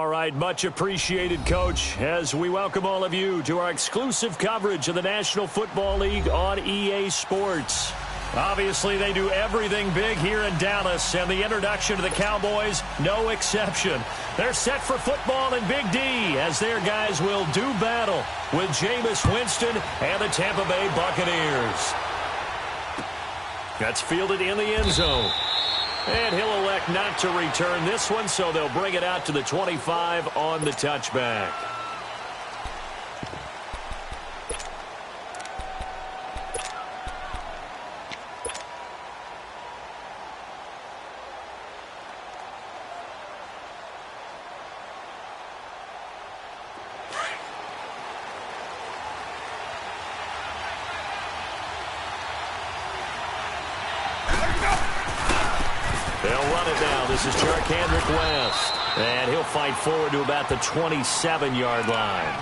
All right, much appreciated, Coach, as we welcome all of you to our exclusive coverage of the National Football League on EA Sports. Obviously, they do everything big here in Dallas, and the introduction to the Cowboys, no exception. They're set for football in Big D, as their guys will do battle with Jameis Winston and the Tampa Bay Buccaneers. That's fielded in the end zone. And he'll elect not to return this one, so they'll bring it out to the 25 on the touchback. This is Charkandrick West, and he'll fight forward to about the 27-yard line.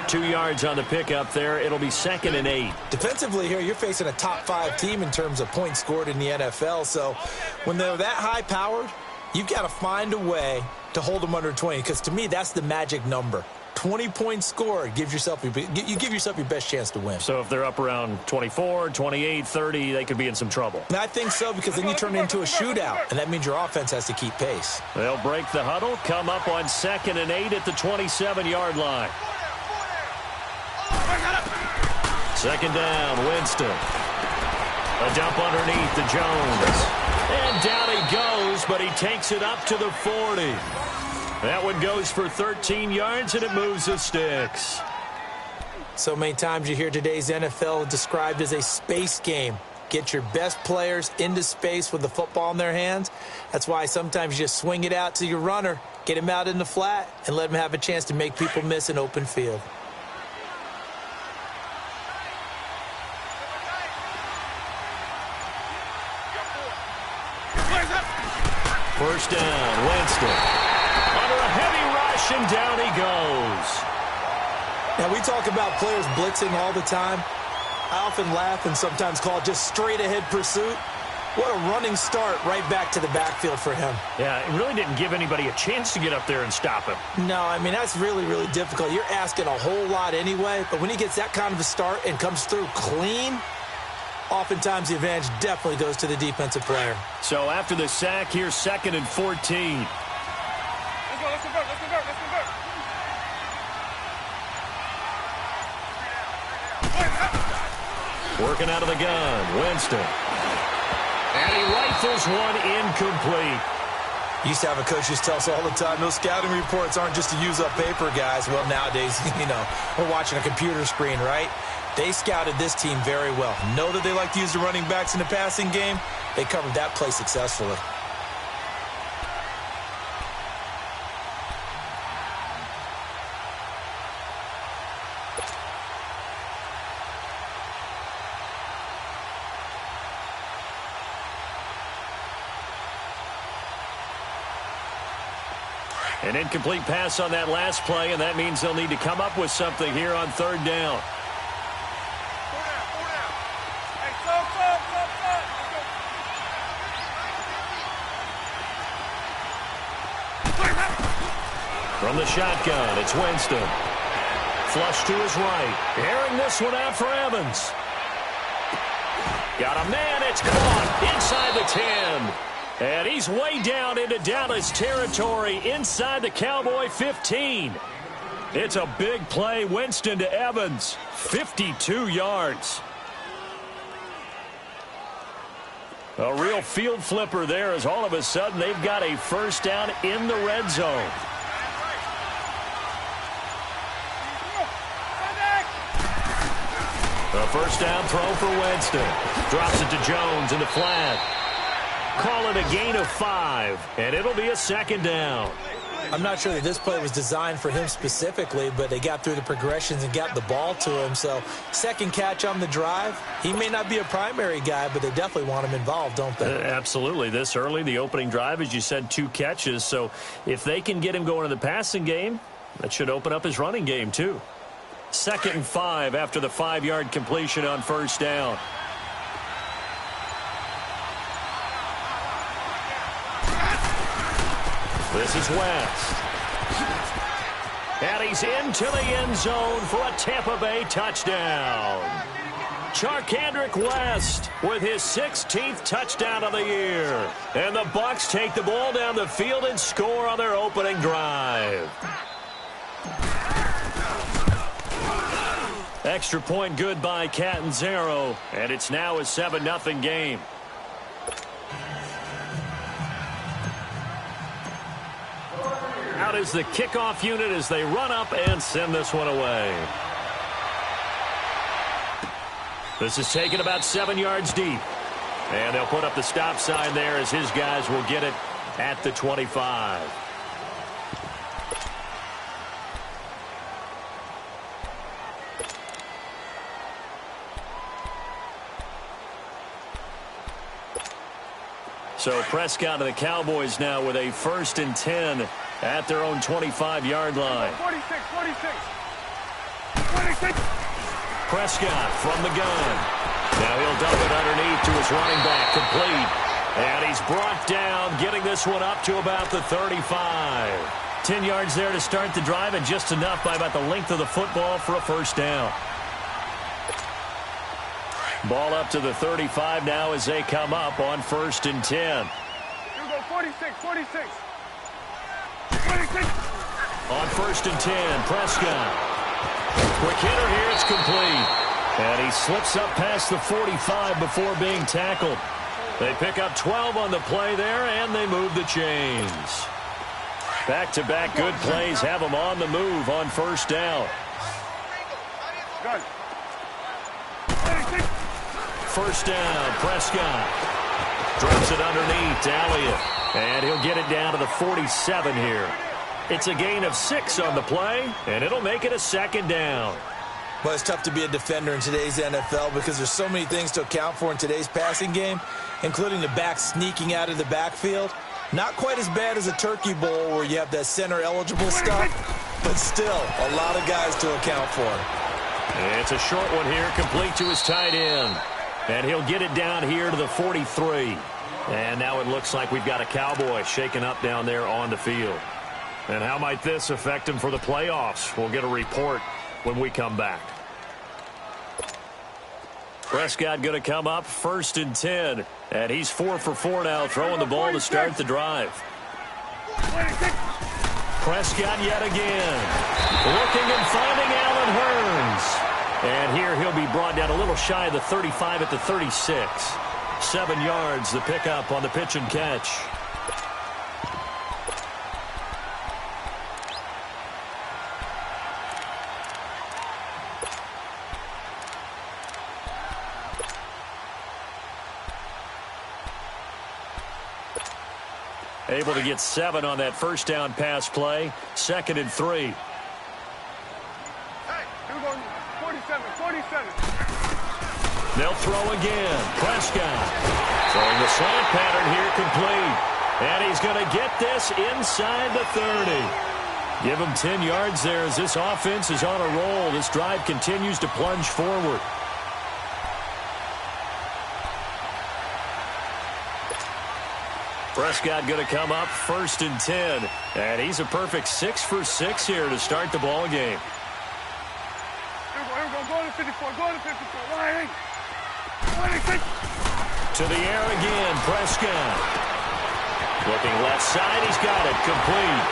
2 yards on the pickup there. It'll be 2nd and 8. Defensively here, you're facing a top-5 team in terms of points scored in the NFL. So when they're that high-powered, you've got to find a way to hold them under 20, because to me, that's the magic number. 20 points scored, you give yourself your best chance to win. So if they're up around 24, 28, 30, they could be in some trouble. And I think so, because then you turn it into a shootout, and that means your offense has to keep pace. They'll break the huddle, come up on 2nd and 8 at the 27-yard line. 2nd down, Winston. A dump underneath to Jones. And down he goes, but he takes it up to the 40. That one goes for 13 yards, and it moves the sticks. So many times you hear today's NFL described as a space game. Get your best players into space with the football in their hands. That's why sometimes you just swing it out to your runner, get him out in the flat, and let him have a chance to make people miss an open field. First down, Winston. Under a heavy rush, and down he goes. Now, we talk about players blitzing all the time. I often laugh and sometimes call it just straight-ahead pursuit. What a running start right back to the backfield for him. Yeah, it really didn't give anybody a chance to get up there and stop him. No, I mean, that's really, really difficult. You're asking a whole lot anyway, but when he gets that kind of a start and comes through clean, oftentimes the advantage definitely goes to the defensive player. So after the sack, here's 2nd and 14. Working out of the gun, Winston. And he rifles one incomplete. Used to have a coach just tell us all the time, those scouting reports aren't just to use up paper, guys. Well, nowadays, we're watching a computer screen, right? They scouted this team very well. Know that they like to use the running backs in the passing game. They covered that play successfully. An incomplete pass on that last play, and that means they'll need to come up with something here on 3rd down. From the shotgun, it's Winston. Flush to his right. Airing this one out for Evans. Got a man, it's caught inside the 10. And he's way down into Dallas territory inside the Cowboy 15. It's a big play. Winston to Evans. 52 yards. A real field flipper there, as all of a sudden they've got a first down in the red zone. A first down throw for Winston. Drops it to Jones in the flat. Call it a gain of 5, and it'll be a 2nd down. I'm not sure that this play was designed for him specifically, but they got through the progressions and got the ball to him. So, second catch on the drive. He may not be a primary guy, but they definitely want him involved, don't they? Absolutely. This early, the opening drive, as you said, 2 catches. So, if they can get him going in the passing game, that should open up his running game, too. 2nd and 5 after the 5-yard completion on first down. This is West. And he's into the end zone for a Tampa Bay touchdown. Charkandrick West with his 16th touchdown of the year. And the Bucs take the ball down the field and score on their opening drive. Extra point good by Catanzaro, and it's now a 7-0 game. Out is the kickoff unit as they run up and send this one away. This is taken about 7 yards deep. And they'll put up the stop sign there as his guys will get it at the 25. So Prescott and the Cowboys now with a 1st and 10 at their own 25-yard line. 46. Prescott from the gun. Now he'll dump it underneath to his running back, complete. And he's brought down, getting this one up to about the 35. 10 yards there to start the drive, and just enough by about the length of the football for a first down. Ball up to the 35 now as they come up on 1st and 10. You go 46. On 1st and 10, Prescott. Quick hitter here, it's complete. And he slips up past the 45 before being tackled. They pick up 12 on the play there, and they move the chains. Back-to-back good plays have them on the move on 1st down. Good. 1st down, Prescott. Drops it underneath to Elliott. And he'll get it down to the 47 here. It's a gain of 6 on the play, and it'll make it a 2nd down. Well, it's tough to be a defender in today's NFL because there's so many things to account for in today's passing game, including the back sneaking out of the backfield. Not quite as bad as a turkey bowl where you have that center-eligible stuff, but still a lot of guys to account for. It's a short one here, complete to his tight end. And he'll get it down here to the 43. And now it looks like we've got a Cowboy shaken up down there on the field. And how might this affect him for the playoffs? We'll get a report when we come back. Prescott going to come up 1st and 10. And he's 4 for 4 now, throwing the ball to start the drive. Prescott yet again. Looking and finding Allen Hurns. And here he'll be brought down a little shy of the 35 at the 36. 7 yards, the pickup on the pitch and catch. Able to get 7 on that 1st down pass play. 2nd and 3. They'll throw again. Prescott throwing the slant pattern here, complete. And he's going to get this inside the 30. Give him 10 yards there as this offense is on a roll. This drive continues to plunge forward. Prescott going to come up 1st and 10. And he's a perfect 6 for 6 here to start the ball game. Go to 54. To the air again, Prescott. Looking left side, he's got it, complete.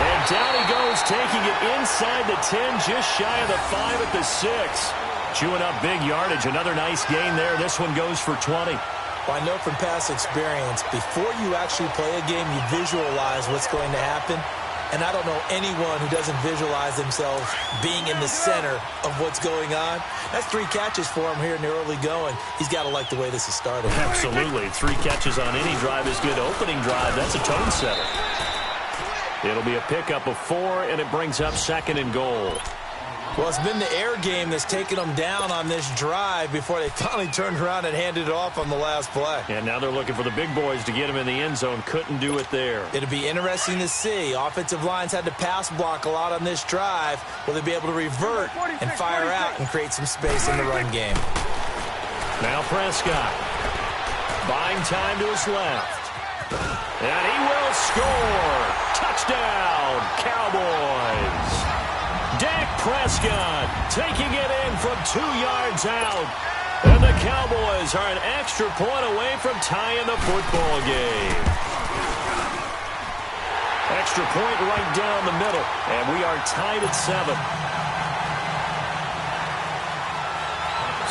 And down he goes, taking it inside the 10, just shy of the 5 at the 6. Chewing up big yardage, another nice gain there. This one goes for 20. Well, I know from past experience, before you actually play a game, you visualize what's going to happen. And I don't know anyone who doesn't visualize themselves being in the center of what's going on. That's 3 catches for him here in the early going. He's got to like the way this is started. Absolutely. 3 catches on any drive is good. Opening drive, that's a tone setter. It'll be a pickup of 4, and it brings up 2nd and goal. Well, it's been the air game that's taken them down on this drive before they finally turned around and handed it off on the last play. And now they're looking for the big boys to get him in the end zone. Couldn't do it there. It'll be interesting to see. Offensive lines had to pass block a lot on this drive. Will they be able to revert and fire out and create some space in the run game? Now Prescott buying time to his left. And he will score. Touchdown, Cowboys. Prescott taking it in from 2 yards out. And the Cowboys are an extra point away from tying the football game. Extra point right down the middle, and we are tied at 7.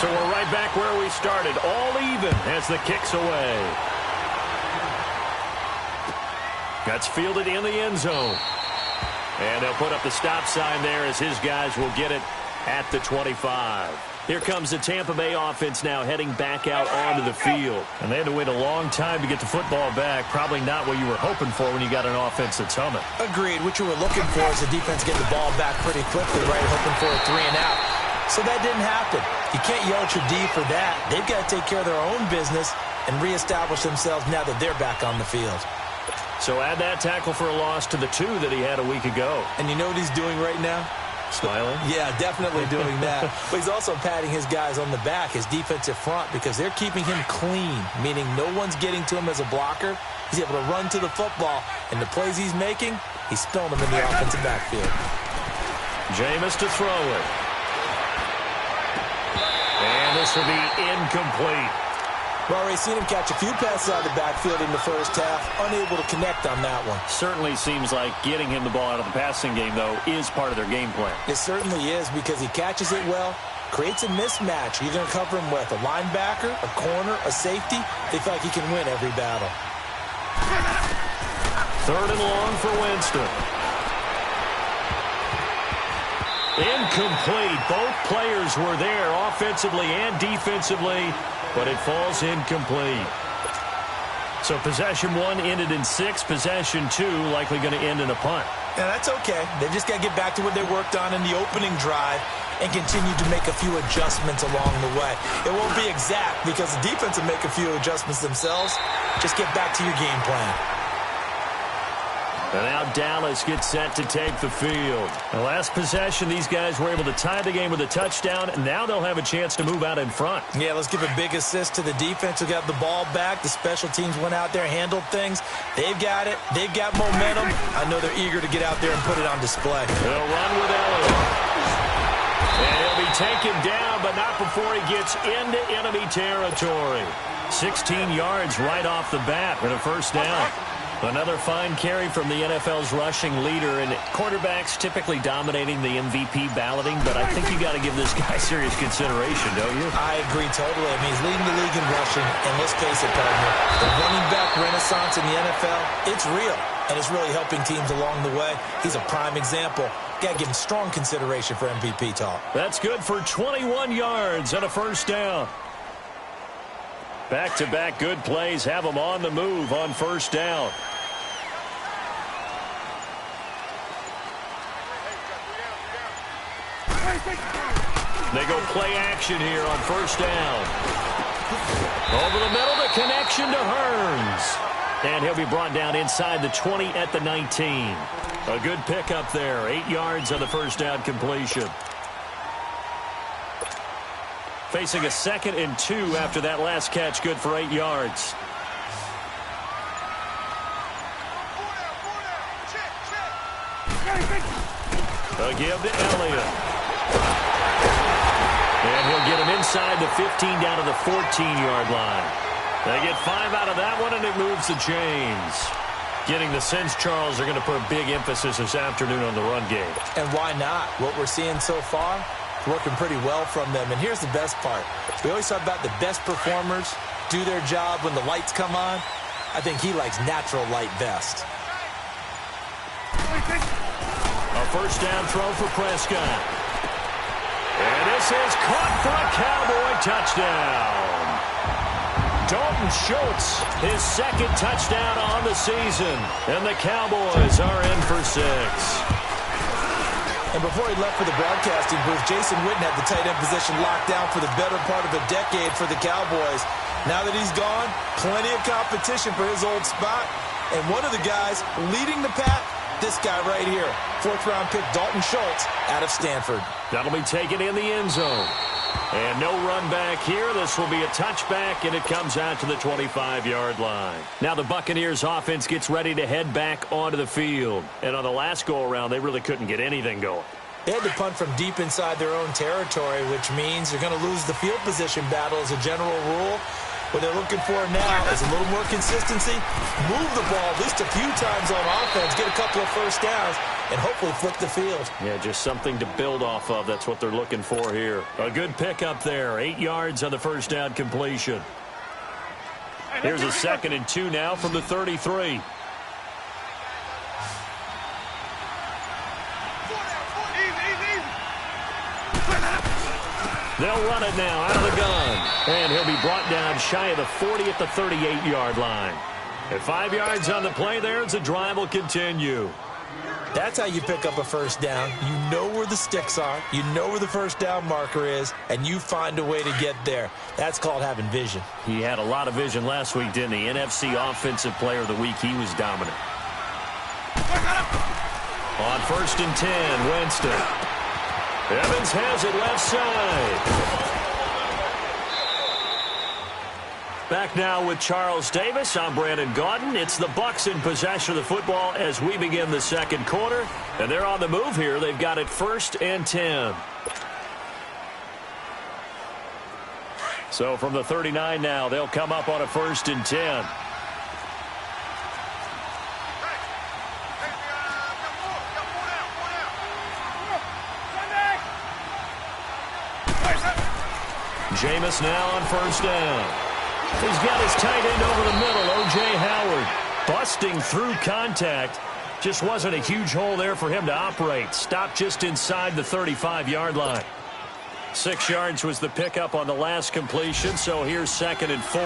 So we're right back where we started, all even as the kick's away. That's fielded in the end zone. And they'll put up the stop sign there as his guys will get it at the 25. Here comes the Tampa Bay offense now heading back out onto the field. And they had to wait a long time to get the football back. Probably not what you were hoping for when you got an offense that's humming. Agreed. What you were looking for is the defense getting the ball back pretty quickly, right? Hoping for a 3 and out. So that didn't happen. You can't yell at your D for that. They've got to take care of their own business and reestablish themselves now that they're back on the field. So add that tackle for a loss to the 2 that he had a week ago. And you know what he's doing right now? Smiling? Yeah, definitely doing that. But he's also patting his guys on the back, his defensive front, because they're keeping him clean, meaning no one's getting to him as a blocker. He's able to run to the football, and the plays he's making, he's spilling them in the offensive backfield. Jameis to throw it. And this will be incomplete. We've already seen him catch a few passes out of the backfield in the first half, unable to connect on that one. Certainly seems like getting him the ball out of the passing game, though, is part of their game plan. It certainly is, because he catches it well, creates a mismatch. You're going to cover him with a linebacker, a corner, a safety. They feel like he can win every battle. 3rd and long for Winston. Incomplete. Both players were there offensively and defensively, but it falls incomplete. So possession 1 ended in 6. Possession 2 likely going to end in a punt. Yeah, that's okay. They've just got to get back to what they worked on in the opening drive and continue to make a few adjustments along the way. It won't be exact because the defense will make a few adjustments themselves. Just get back to your game plan. And now Dallas gets set to take the field. The last possession, these guys were able to tie the game with a touchdown, and now they'll have a chance to move out in front. Yeah, let's give a big assist to the defense who got the ball back. The special teams went out there, handled things. They've got it. They've got momentum. I know they're eager to get out there and put it on display. They'll run with Elliott. And he'll be taken down, but not before he gets into enemy territory. 16 yards right off the bat with a first down. Another fine carry from the NFL's rushing leader, and quarterbacks typically dominating the MVP balloting, but I think you got to give this guy serious consideration, don't you? I agree totally. I mean, he's leading the league in rushing, and let's face it, partner, the running back renaissance in the NFL, it's real, and it's really helping teams along the way. He's a prime example. Got to give him strong consideration for MVP talk. That's good for 21 yards and a first down. Back-to-back good plays have them on the move on first down. They go play action here on first down. Over the middle, the connection to Hearns. And he'll be brought down inside the 20 at the 19. A good pickup there. 8 yards on the first down completion. Facing a 2nd and 2 after that last catch, good for 8 yards. A give to Elliott. And he'll get him inside the 15 down to the 14-yard line. They get 5 out of that one, and it moves the chains. Getting the sense, Charles, are going to put a big emphasis this afternoon on the run game. And why not? What we're seeing so far, working pretty well from them. And here's the best part. We always talk about the best performers do their job when the lights come on. I think he likes natural light best. A first down throw for Prescott. And this is caught for a Cowboy touchdown. Dalton Schultz, his 2nd touchdown on the season. And the Cowboys are in for 6. And before he left for the broadcasting booth, Jason Witten had the tight end position locked down for the better part of a decade for the Cowboys. Now that he's gone, plenty of competition for his old spot. And one of the guys leading the pack, this guy right here, 4th-round pick Dalton Schultz out of Stanford. That'll be taken in the end zone. And no run back here. This will be a touchback, and it comes out to the 25-yard line. Now the Buccaneers offense gets ready to head back onto the field. And on the last go-around, they really couldn't get anything going. They had to punt from deep inside their own territory, which means they're going to lose the field position battle as a general rule. What they're looking for now is a little more consistency, move the ball at least a few times on offense, get a couple of first downs, and hopefully flip the field. Yeah, just something to build off of. That's what they're looking for here. A good pickup there. 8 yards on the first down completion. Here's a 2nd and 2 now from the 33. They'll run it now out of the gun. And he'll be brought down shy of the 40 at the 38-yard line. At 5 yards on the play there, the drive will continue. That's how you pick up a first down. You know where the sticks are. You know where the first down marker is, and you find a way to get there. That's called having vision. He had a lot of vision last week, didn't he? NFC Offensive Player of the Week, he was dominant. On 1st and 10, Winston. Evans has it left side. Back now with Charles Davis. I'm Brandon Gaudin. It's the Bucs in possession of the football as we begin the second quarter. And they're on the move here. They've got it 1st and 10. So from the 39 now, they'll come up on a 1st and 10. Jameis now on 1st down. He's got his tight end over the middle, O.J. Howard. Busting through contact. Just wasn't a huge hole there for him to operate. Stopped just inside the 35-yard line. 6 yards was the pickup on the last completion, so here's 2nd and 4.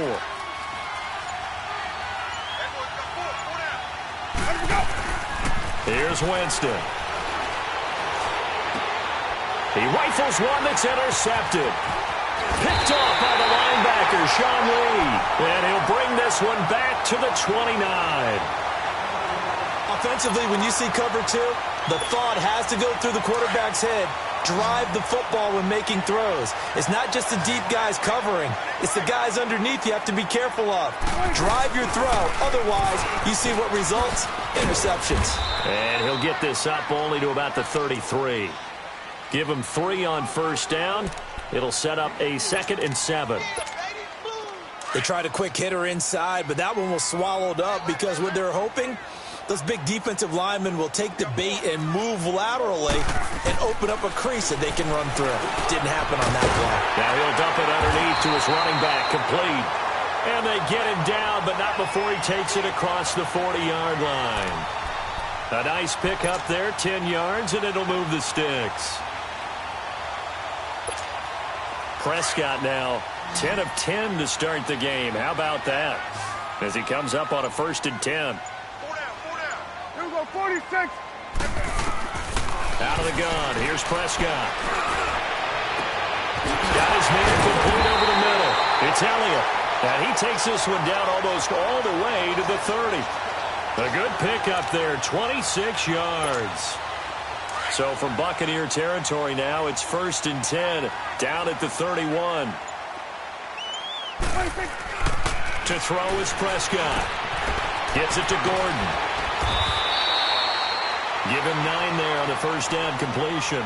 Here's Winston. He rifles one that's intercepted. Picked off by the linebacker, Sean Lee. And he'll bring this one back to the 29. Offensively, when you see cover 2, the thought has to go through the quarterback's head. Drive the football when making throws. It's not just the deep guys covering. It's the guys underneath you have to be careful of. Drive your throw. Otherwise, you see what results? Interceptions. And he'll get this up only to about the 33. Give him 3 on 1st down. It'll set up a 2nd and 7. They tried a quick hitter inside, but that one was swallowed up because what they're hoping, those big defensive linemen will take the bait and move laterally and open up a crease that they can run through. Didn't happen on that play. Now he'll dump it underneath to his running back, complete. And they get him down, but not before he takes it across the 40-yard line. A nice pickup there, 10 yards, and it'll move the sticks. Prescott now 10 of 10 to start the game. How about that? As he comes up on a 1st and 10. 4 down. Here we go, 46. Out of the gun. Here's Prescott. Got his man complete over the middle. It's Elliott. And he takes this one down almost all the way to the 30. A good pickup there, 26 yards. So from Buccaneer territory now, it's 1st and 10, down at the 31. To throw is Prescott. Gets it to Gordon. Give him 9 there on the 1st down completion.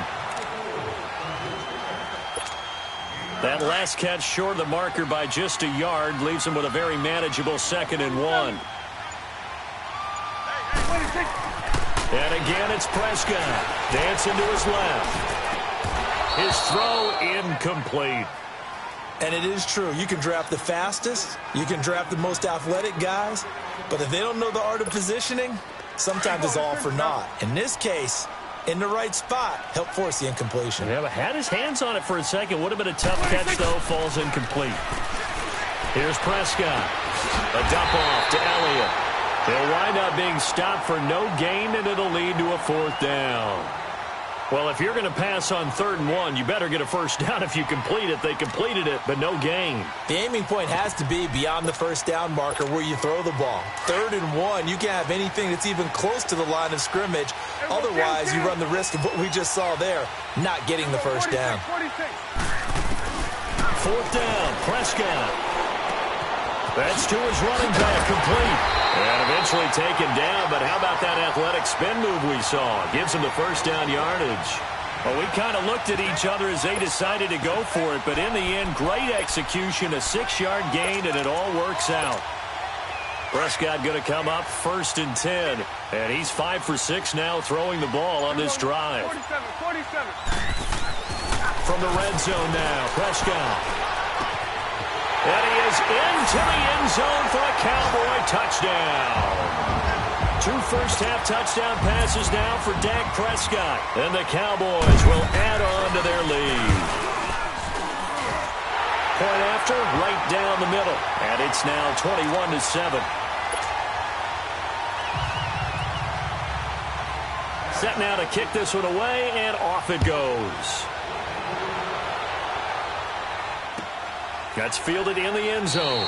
That last catch short of the marker by just a yard leaves him with a very manageable 2nd and 1. And again, it's Prescott. Dancing to his left. His throw incomplete. And it is true. You can draft the fastest. You can draft the most athletic guys. But if they don't know the art of positioning, sometimes it's all for naught. In this case, in the right spot, help force the incompletion. Yeah, but had his hands on it for a second. Would have been a tough catch, though. Falls incomplete. Here's Prescott. A dump off to Elliott. They'll wind up being stopped for no gain, and it'll lead to a 4th down. Well, if you're going to pass on 3rd and 1, you better get a 1st down if you complete it. They completed it, but no gain. The aiming point has to be beyond the 1st down marker where you throw the ball. 3rd and 1, you can't have anything that's even close to the line of scrimmage. Otherwise, you run the risk of what we just saw there, not getting the 1st down. 4th down, Prescott. That's to his running back, complete. And eventually taken down, but how about that athletic spin move we saw? Gives him the 1st down yardage. Well, we kind of looked at each other as they decided to go for it, but in the end, great execution, a 6-yard gain, and it all works out. Prescott going to come up 1st and 10, and he's 5 for 6 now throwing the ball on this drive. 47. From the red zone now, Prescott. And he is into the end zone for a Cowboy touchdown. 2 first-half touchdown passes now for Dak Prescott. And the Cowboys will add on to their lead. Point after, right down the middle. And it's now 21-7. Set now to kick this one away, and off it goes. That's fielded in the end zone.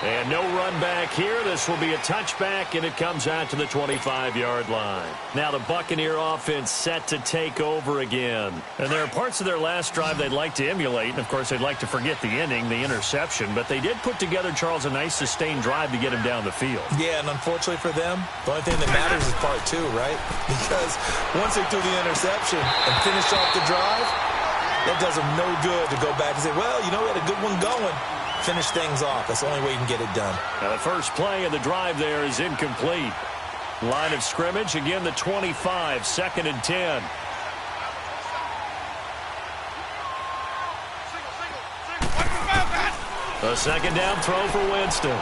And no run back here. This will be a touchback, and it comes out to the 25-yard line. Now the Buccaneer offense set to take over again. And there are parts of their last drive they'd like to emulate. And, of course, they'd like to forget the ending, the interception. But they did put together, Charles, a nice sustained drive to get him down the field. Yeah, and unfortunately for them, the only thing that matters is part 2, right? Because once they threw the interception and finished off the drive, that does them no good to go back and say, well, you know, we had a good one going. Finish things off. That's the only way you can get it done. Now the first play of the drive there is incomplete. Line of scrimmage, again the 25, 2nd and 10. A second down throw for Winston.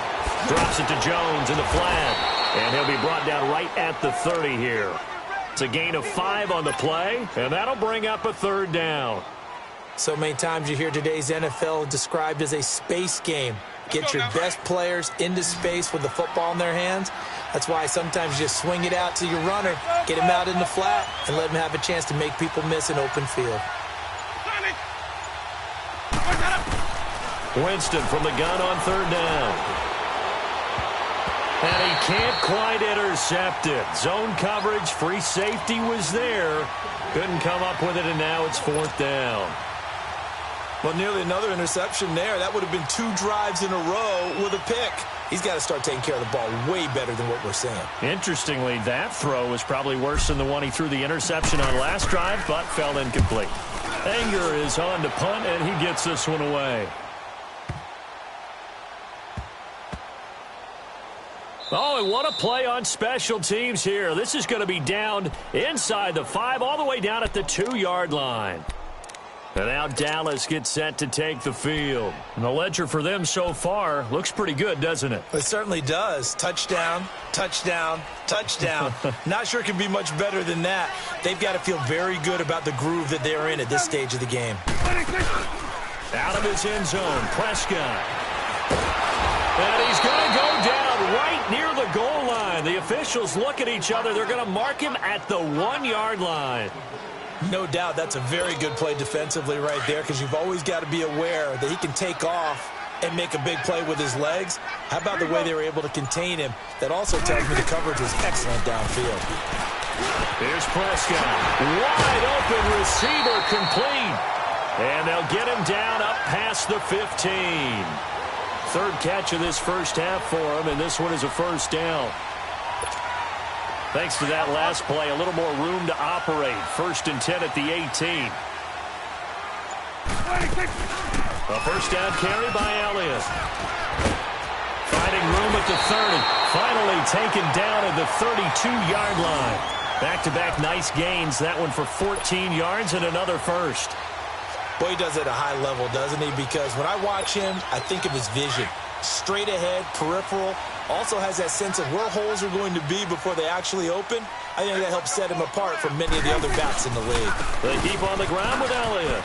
Drops it to Jones in the flat. And he'll be brought down right at the 30 here. It's a gain of 5 on the play, and that'll bring up a 3rd down. So many times you hear today's NFL described as a space game. Get your best players into space with the football in their hands. That's why sometimes you just swing it out to your runner, get him out in the flat, and let him have a chance to make people miss an open field. Winston from the gun on 3rd down. And he can't quite intercept it. Zone coverage, free safety was there. Couldn't come up with it, and now it's 4th down. Well, nearly another interception there. That would have been 2 drives in a row with a pick. He's got to start taking care of the ball way better than what we're seeing. Interestingly, that throw was probably worse than the one he threw the interception on last drive, but fell incomplete. Anger is on to punt, and he gets this one away. Oh, and what a play on special teams here. This is going to be down inside the 5, all the way down at the 2-yard line. And now Dallas gets set to take the field. And the ledger for them so far looks pretty good, doesn't it? It certainly does. Touchdown, touchdown, touchdown. Not sure it can be much better than that. They've got to feel very good about the groove that they're in at this stage of the game. Out of his end zone, Prescott. And he's going to go down right near the goal line. The officials look at each other. They're going to mark him at the 1-yard line. No doubt that's a very good play defensively right there, because you've always got to be aware that he can take off and make a big play with his legs. How about the way they were able to contain him? That also tells me the coverage was excellent downfield. Here's Prescott. Wide open receiver complete. And they'll get him down up past the 15. 3rd catch of this first half for him, and this one is a 1st down. Thanks to that last play, a little more room to operate. 1st and 10 at the 18. A 1st down carry by Elliott. Finding room at the 30. Finally taken down at the 32-yard line. Back-to-back nice gains. That one for 14 yards and another 1st. Boy, he does it at a high level, doesn't he? Because when I watch him, I think of his vision. Straight ahead, peripheral. Also has that sense of where holes are going to be before they actually open. I think that helps set him apart from many of the other backs in the league. They keep on the ground with Elliott.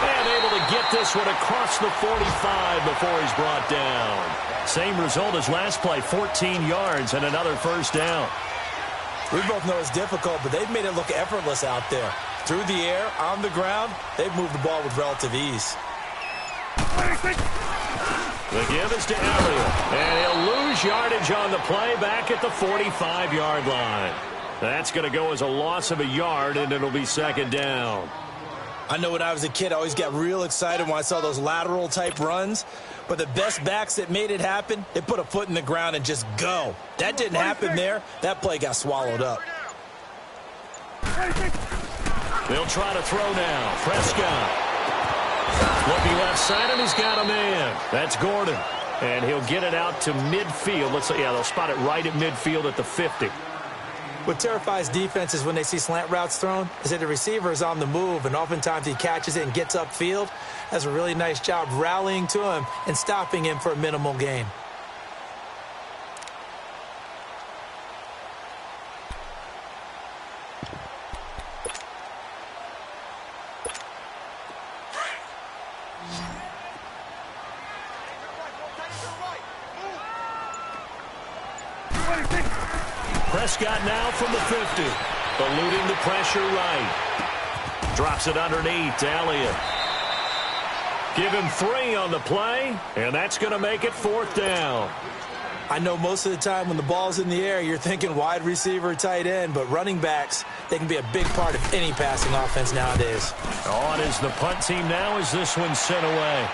And able to get this one across the 45 before he's brought down. Same result as last play, 14 yards and another 1st down. We both know it's difficult, but they've made it look effortless out there. Through the air, on the ground, they've moved the ball with relative ease. The give is to Elliott, and he'll lose yardage on the play back at the 45-yard line. That's going to go as a loss of a yard, and it'll be 2nd down. I know when I was a kid, I always got real excited when I saw those lateral-type runs. But the best backs that made it happen, they put a foot in the ground and just go. That didn't happen there. That play got swallowed up. They'll try to throw now. Prescott. Looking left side, and he's got a man. That's Gordon. And he'll get it out to midfield. They'll spot it right at midfield at the 50. What terrifies defenses when they see slant routes thrown is that the receiver is on the move, and oftentimes he catches it and gets upfield. That's a really nice job rallying to him and stopping him for a minimal gain. Prescott now from the 50. Eluding the pressure right. Drops it underneath to Elliott. Give him 3 on the play, and that's going to make it 4th down. I know most of the time when the ball's in the air, you're thinking wide receiver, tight end, but running backs, they can be a big part of any passing offense nowadays. On is the punt team now as this one's sent away.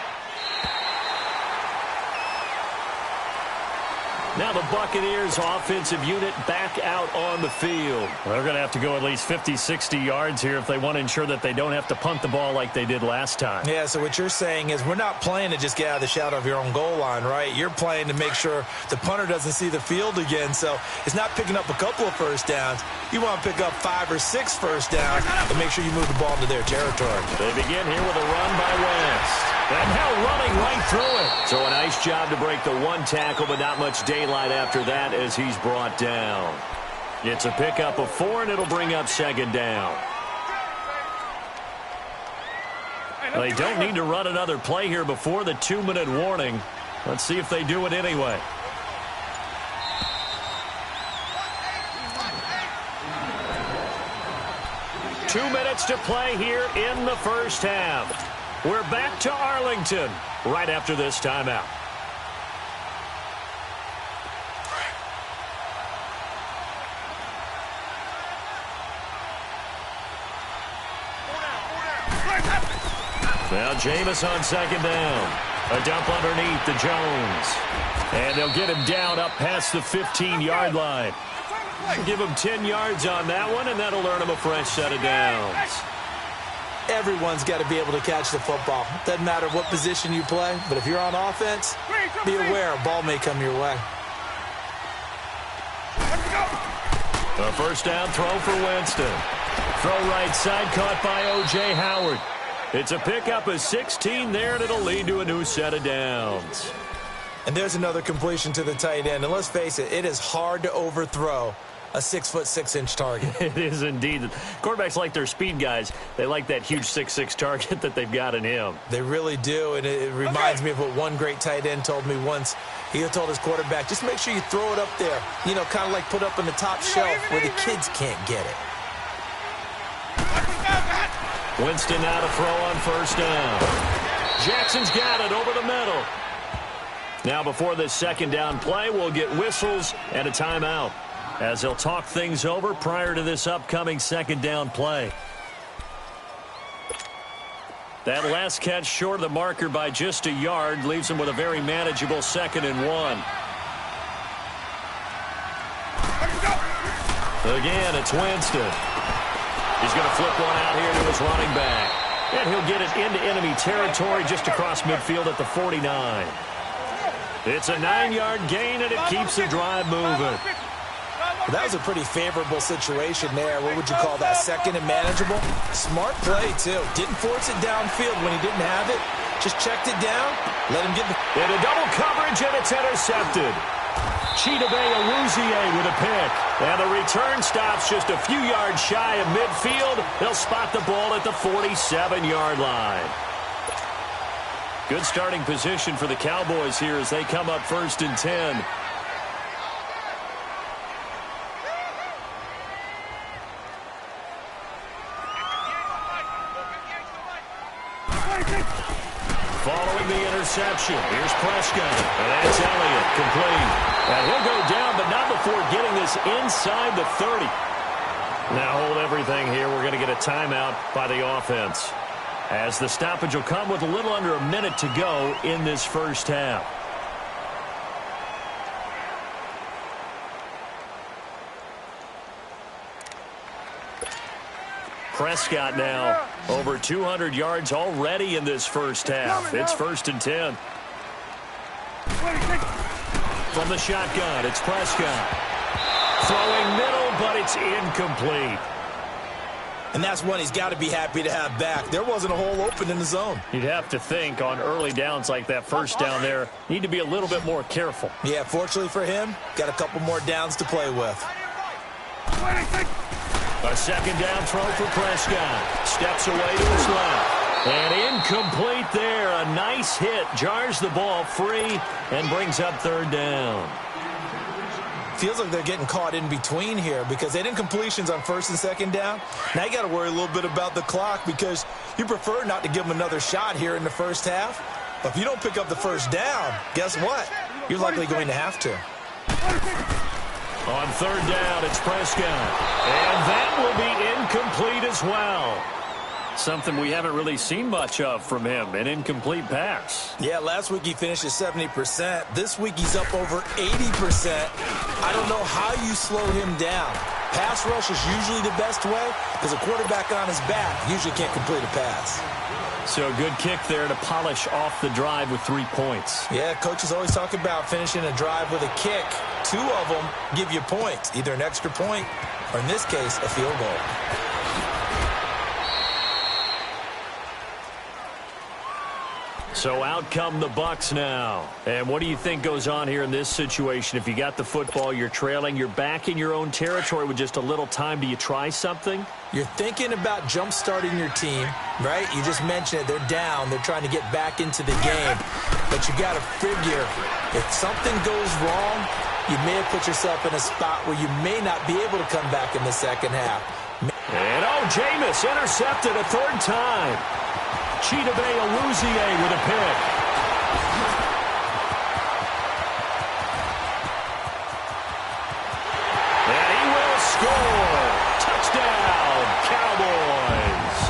Now the Buccaneers offensive unit back out on the field. They're going to have to go at least 50, 60 yards here if they want to ensure that they don't have to punt the ball like they did last time. Yeah, so what you're saying is we're not playing to just get out of the shadow of your own goal line, right? You're playing to make sure the punter doesn't see the field again. So it's not picking up a couple of first downs. You want to pick up 5 or 6 first downs and make sure you move the ball into their territory. They begin here with a run by West. And now running right through it. So a nice job to break the 1 tackle, but not much daylight after that as he's brought down. It's a pickup of 4, and it'll bring up 2nd down. They don't need to run another play here before the 2-minute warning. Let's see if they do it anyway. Two minutes to play here in the first half. We're back to Arlington right after this timeout. Now Jameis on 2nd down. A dump underneath to Jones. And they'll get him down up past the 15-yard line. Give him 10 yards on that one, and that'll earn him a fresh set of downs. Everyone's got to be able to catch the football. Doesn't matter what position you play, but if you're on offense, be aware a ball may come your way. A first down throw for Winston. Throw right side caught by O.J. Howard. It's a pickup of 16 there, and it'll lead to a new set of downs. And there's another completion to the tight end. And let's face it, it is hard to overthrow a 6'6" target. It is indeed. Quarterbacks like their speed guys. They like that huge 6'6" target that they've got in him. They really do, and it reminds me of what one great tight end told me once. He told his quarterback, just make sure you throw it up there. You know, kind of like put up on the top shelf where the kids can't get it. Winston now to throw on first down. Jackson's got it over the middle. Now before this 2nd down play, we'll get whistles and a timeout as they'll talk things over prior to this upcoming 2nd down play. That last catch short of the marker by just a yard leaves them with a very manageable 2nd and 1. Again, it's Winston. He's going to flip one out here to his running back. And he'll get it into enemy territory just across midfield at the 49. It's a 9-yard gain, and it keeps the drive moving. That was a pretty favorable situation there. What would you call that? 2nd and manageable? Smart play, too. Didn't force it downfield when he didn't have it. Just checked it down. Let him get the... Into double coverage, and it's intercepted. Chidobe Awuzie with a pick. And the return stops just a few yards shy of midfield. They'll spot the ball at the 47-yard line. Good starting position for the Cowboys here as they come up 1st and 10. Following the interception, here's Prescott. And that's Elliott, complete. And he'll go down, but not before getting this inside the 30. Now hold everything here. We're going to get a timeout by the offense, as the stoppage will come with a little under a minute to go in this first half. Prescott now over 200 yards already in this first half. It's 1st and 10. From the shotgun, it's Prescott. Throwing middle, but it's incomplete. And that's one he's got to be happy to have back. There wasn't a hole open in the zone. You'd have to think on early downs like that first down there, need to be a little bit more careful. Yeah, fortunately for him, got a couple more downs to play with. A second down throw for Prescott. Steps away to his left. And incomplete there. A nice hit. Jars the ball free and brings up 3rd down. Feels like they're getting caught in between here because they didn't completions on 1st and 2nd down. Now you got to worry a little bit about the clock because you prefer not to give them another shot here in the first half. But if you don't pick up the 1st down, guess what? You're likely going to have to. On 3rd down, it's Prescott. And that will be incomplete as well. Something we haven't really seen much of from him, an incomplete pass. Yeah, last week he finished at 70%. This week he's up over 80%. I don't know how you slow him down. Pass rush is usually the best way because a quarterback on his back usually can't complete a pass. So a good kick there to polish off the drive with 3 points. Yeah, coaches always talk about finishing a drive with a kick. 2 of them give you points, either an extra point or, in this case, a field goal. So out come the Bucs now. And what do you think goes on here in this situation? If you got the football, you're trailing, you're back in your own territory with just a little time. Do you try something? You're thinking about jump-starting your team, right? You just mentioned it. They're down. They're trying to get back into the game. But you got to figure, if something goes wrong, you may have put yourself in a spot where you may not be able to come back in the second half. And, Jameis intercepted a 3rd time. Chidobe Awuzie with a pick. And he will score. Touchdown, Cowboys.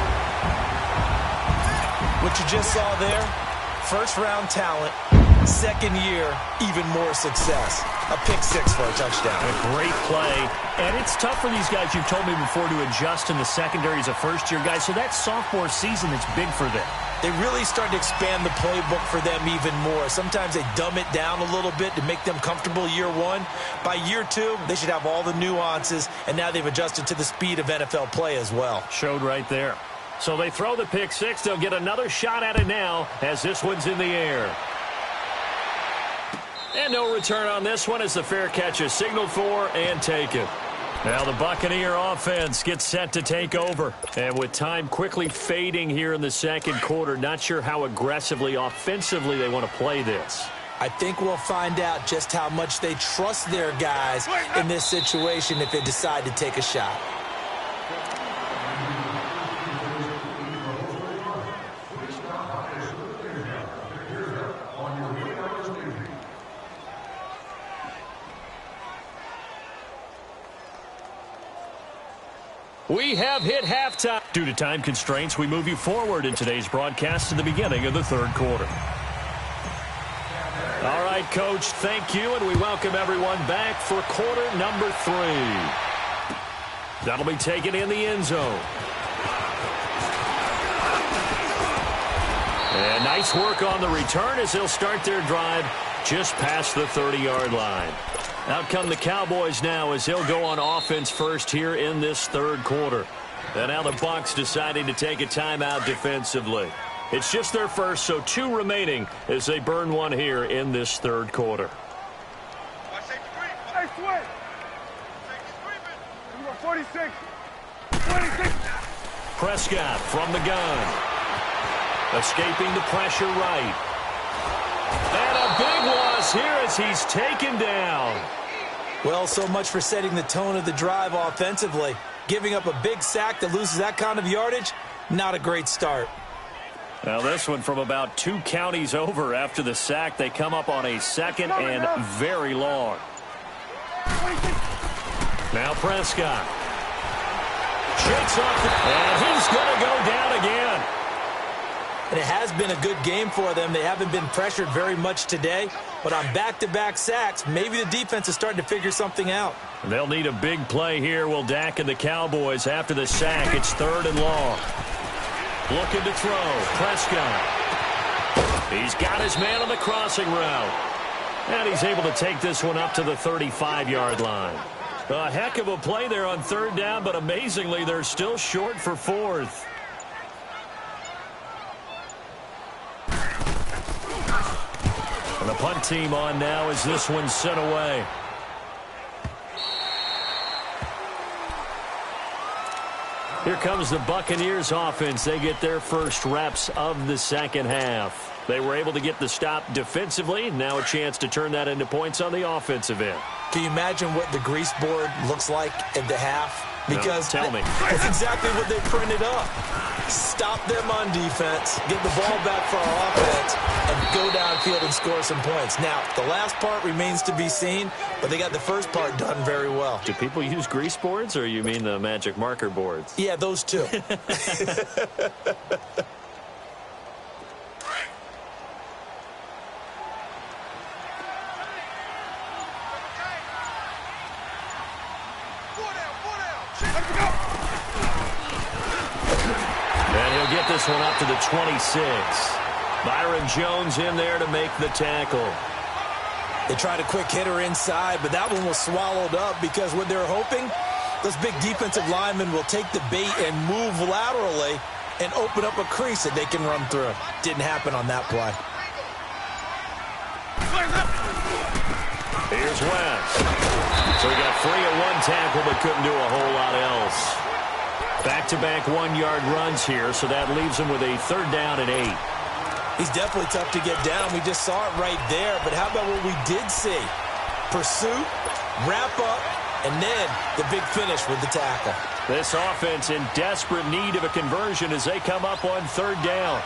What you just saw there, first-round talent, second year, even more success. A pick 6 for a touchdown. A great play. And it's tough for these guys, you've told me before, to adjust in the secondary as a first-year guy. So that sophomore season is big for them. They really start to expand the playbook for them even more. Sometimes they dumb it down a little bit to make them comfortable year 1. By year 2, they should have all the nuances, and now they've adjusted to the speed of NFL play as well. Showed right there. So they throw the pick 6. They'll get another shot at it now as this one's in the air. And no return on this one as the fair catch is signaled for and taken. Now the Buccaneer offense gets set to take over. And with time quickly fading here in the second quarter, not sure how aggressively, offensively they want to play this. I think we'll find out just how much they trust their guys in this situation if they decide to take a shot. We have hit halftime. Due to time constraints, we move you forward in today's broadcast to the beginning of the 3rd quarter. All right, Coach, thank you, and we welcome everyone back for quarter number 3. That'll be taken in the end zone. And nice work on the return as they'll start their drive just past the 30-yard line. Out come the Cowboys now as they'll go on offense first here in this 3rd quarter. And now the Bucs deciding to take a timeout defensively. It's just their first, so 2 remaining as they burn one here in this 3rd quarter. Hey, Sweat. 46. 26. Prescott from the gun. Escaping the pressure right. And a big loss here as he's taken down. Well, so much for setting the tone of the drive offensively. Giving up a big sack that loses that kind of yardage, not a great start. Now this one from about 2 counties over after the sack. They come up on a 2nd and very long. Now Prescott. Shakes off and he's going to go down again. And it has been a good game for them. They haven't been pressured very much today. But on back-to-back sacks, maybe the defense is starting to figure something out. They'll need a big play here. Will Dak and the Cowboys after the sack. It's 3rd and long. Looking to throw. Prescott. He's got his man on the crossing route. And he's able to take this one up to the 35-yard line. A heck of a play there on 3rd down, but amazingly, they're still short for 4th. And the punt team on now as this one's sent away. Here comes the Buccaneers offense. They get their first reps of the second half. They were able to get the stop defensively. Now a chance to turn that into points on the offensive end. Can you imagine what the grease board looks like at the half? Because no, tell me. That's exactly what they printed up. Stop them on defense, get the ball back for our offense, and go downfield and score some points. Now, the last part remains to be seen, but they got the first part done very well. Do people use grease boards, or you mean the magic marker boards? Yeah, those two. Get this one up to the 26. Byron Jones in there to make the tackle. They tried a quick hitter inside, but that one was swallowed up because what they're hoping, those big defensive linemen will take the bait and move laterally and open up a crease that they can run through. Didn't happen on that play. Here's West. So he got free at one tackle but couldn't do a whole lot else. Back-to-back one-yard runs here, so that leaves him with a 3rd down and 8. He's definitely tough to get down. We just saw it right there, but how about what we did see? Pursuit, wrap up, and then the big finish with the tackle. This offense in desperate need of a conversion as they come up on 3rd down.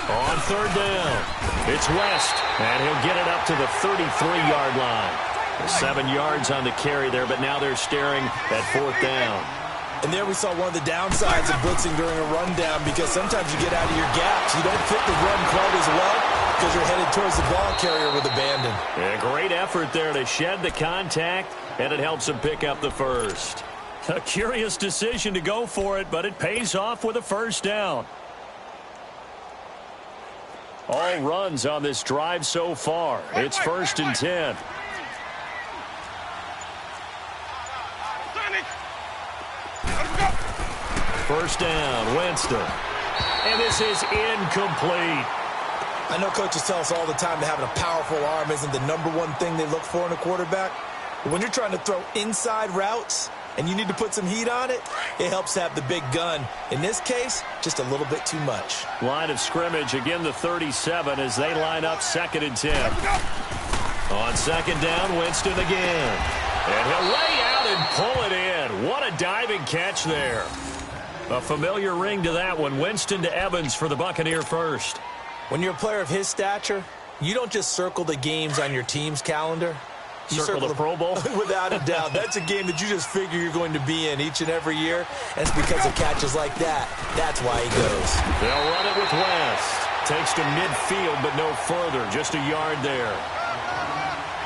On 3rd down, it's West, and he'll get it up to the 33-yard line. 7 yards on the carry there, but now they're staring at 4th down. And there we saw one of the downsides of blitzing during a rundown because sometimes you get out of your gaps. You don't fit the run quite as well because you're headed towards the ball carrier with abandon. Yeah, great effort there to shed the contact, and it helps him pick up the first. A curious decision to go for it, but it pays off with a 1st down. All runs on this drive so far. It's 1st and 10. First down, Winston. And this is incomplete. I know coaches tell us all the time that having a powerful arm isn't the #1 thing they look for in a quarterback. But when you're trying to throw inside routes and you need to put some heat on it, it helps have the big gun. In this case, just a little bit too much. Line of scrimmage, again the 37 as they line up 2nd and 10. On 2nd down, Winston again. And he'll lay out and pull it in. What a diving catch there. A familiar ring to that one. Winston to Evans for the Buccaneer first. When you're a player of his stature, you don't just circle the games on your team's calendar. You circle the Pro Bowl? Without a doubt. That's a game that you just figure you're going to be in each and every year. And it's because of catches like that. That's why he goes. They'll run it with West. Takes to midfield, but no further. Just a yard there.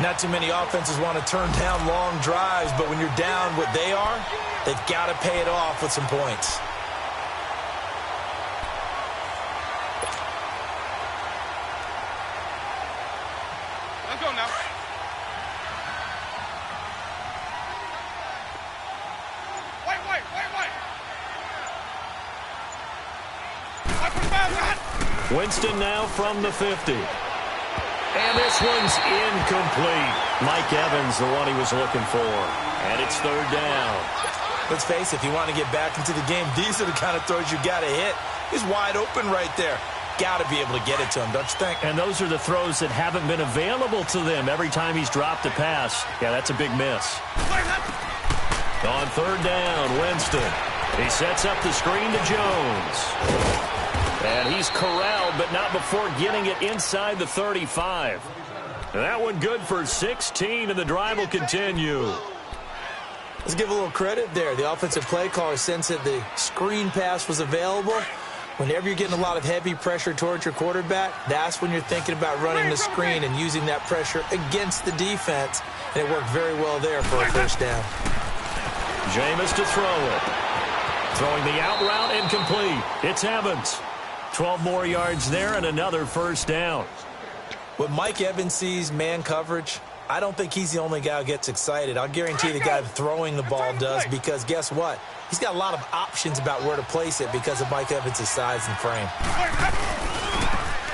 Not too many offenses want to turn down long drives, but when you're down what they are, they've got to pay it off with some points. Let's go now. Wait. Winston now from the 50. And this one's incomplete. Mike Evans, the one he was looking for. And it's 3rd down. Let's face it, if you want to get back into the game, these are the kind of throws you got to hit. He's wide open right there. Got to be able to get it to him, don't you think? And those are the throws that haven't been available to them every time he's dropped a pass. Yeah, that's a big miss. On 3rd down, Winston. He sets up the screen to Jones. And he's corralled, but not before getting it inside the 35. And that one good for 16, and the drive will continue. Let's give a little credit there. The offensive play caller sensed that the screen pass was available. Whenever you're getting a lot of heavy pressure towards your quarterback, that's when you're thinking about running the screen and using that pressure against the defense. And it worked very well there for a first down. Jameis to throw it. Throwing the out route incomplete. It's Evans. 12 more yards there and another first down. When Mike Evans sees man coverage, I don't think he's the only guy who gets excited. I'll guarantee the guy throwing the ball does, because guess what? He's got a lot of options about where to place it because of Mike Evans' size and frame.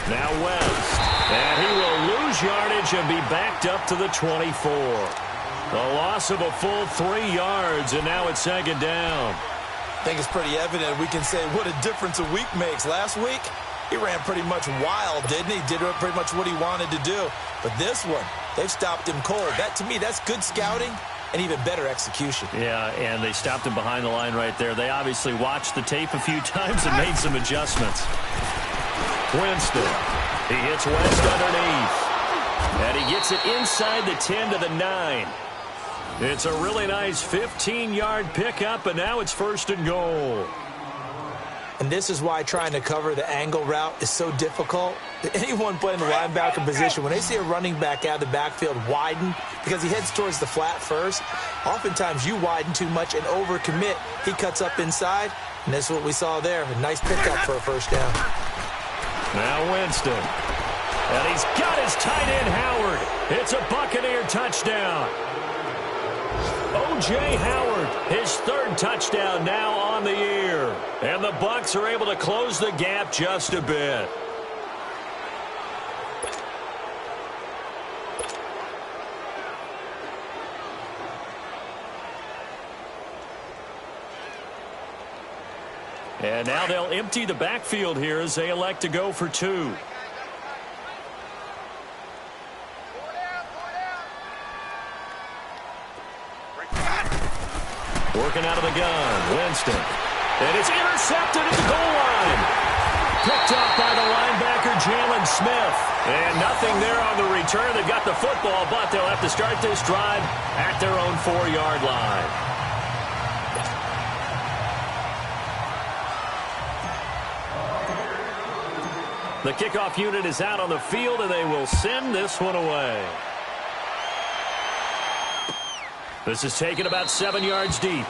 Now West. And he will lose yardage and be backed up to the 24. A loss of a full 3 yards, and now it's second down. I think it's pretty evident. We can say what a difference a week makes. Last week, he ran pretty much wild, didn't he? Did pretty much what he wanted to do. But this one, they've stopped him cold. That, to me, that's good scouting and even better execution. Yeah, and they stopped him behind the line right there. They obviously watched the tape a few times and made some adjustments. Winston. He hits West underneath. And he gets it inside the 10 to the 9. It's a really nice 15-yard pickup, and now it's first and goal. And this is why trying to cover the angle route is so difficult. Anyone playing the linebacker position, when they see a running back out of the backfield widen, because he heads towards the flat first, oftentimes you widen too much and overcommit. He cuts up inside, and that's what we saw there. A nice pickup for a first down. Now Winston. And he's got his tight end, Howard. It's a Buccaneer touchdown. O.J. Howard, his third touchdown now on the year. And the Bucs are able to close the gap just a bit. And now they'll empty the backfield here as they elect to go for 2. Working out of the gun, Winston. And it's intercepted at the goal line. Picked up by the linebacker, Jalen Smith. And nothing there on the return. They've got the football, but they'll have to start this drive at their own 4-yard line. The kickoff unit is out on the field, and they will send this one away. This is taken about 7 yards deep.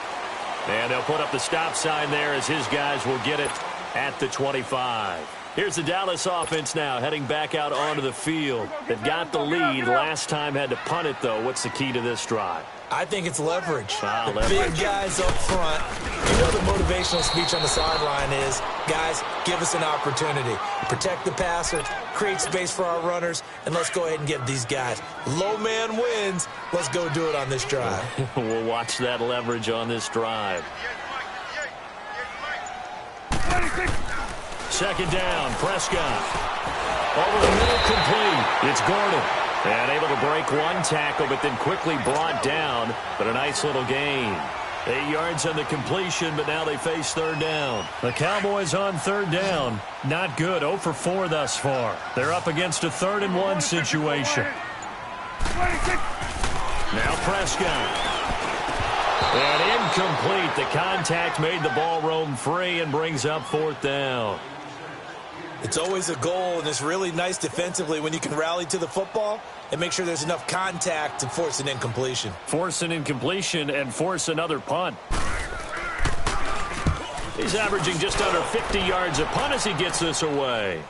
And they'll put up the stop sign there as his guys will get it at the 25. Here's the Dallas offense now heading back out onto the field. They've got the lead. Last time had to punt it, though. What's the key to this drive? I think it's leverage. The Leverage. big guys up front. You know the motivational speech on the sideline is, guys, give us an opportunity. Protect the passer, create space for our runners, and let's go ahead and give these guys. Low man wins. Let's go do it on this drive. We'll watch that leverage on this drive. Second down, Prescott. Over the middle, complete. It's Gordon. And able to break one tackle, but then quickly brought down. But a nice little gain. 8 yards on the completion, but now they face third down. The Cowboys on third down. Not good. 0 for 4 thus far. They're up against a 3rd and 1 situation. Now Prescott. And incomplete. The contact made the ball roam free and brings up 4th down. It's always a goal, and it's really nice defensively when you can rally to the football and make sure there's enough contact to force an incompletion. Force an incompletion and force another punt. He's averaging just under 50 yards a punt as he gets this away.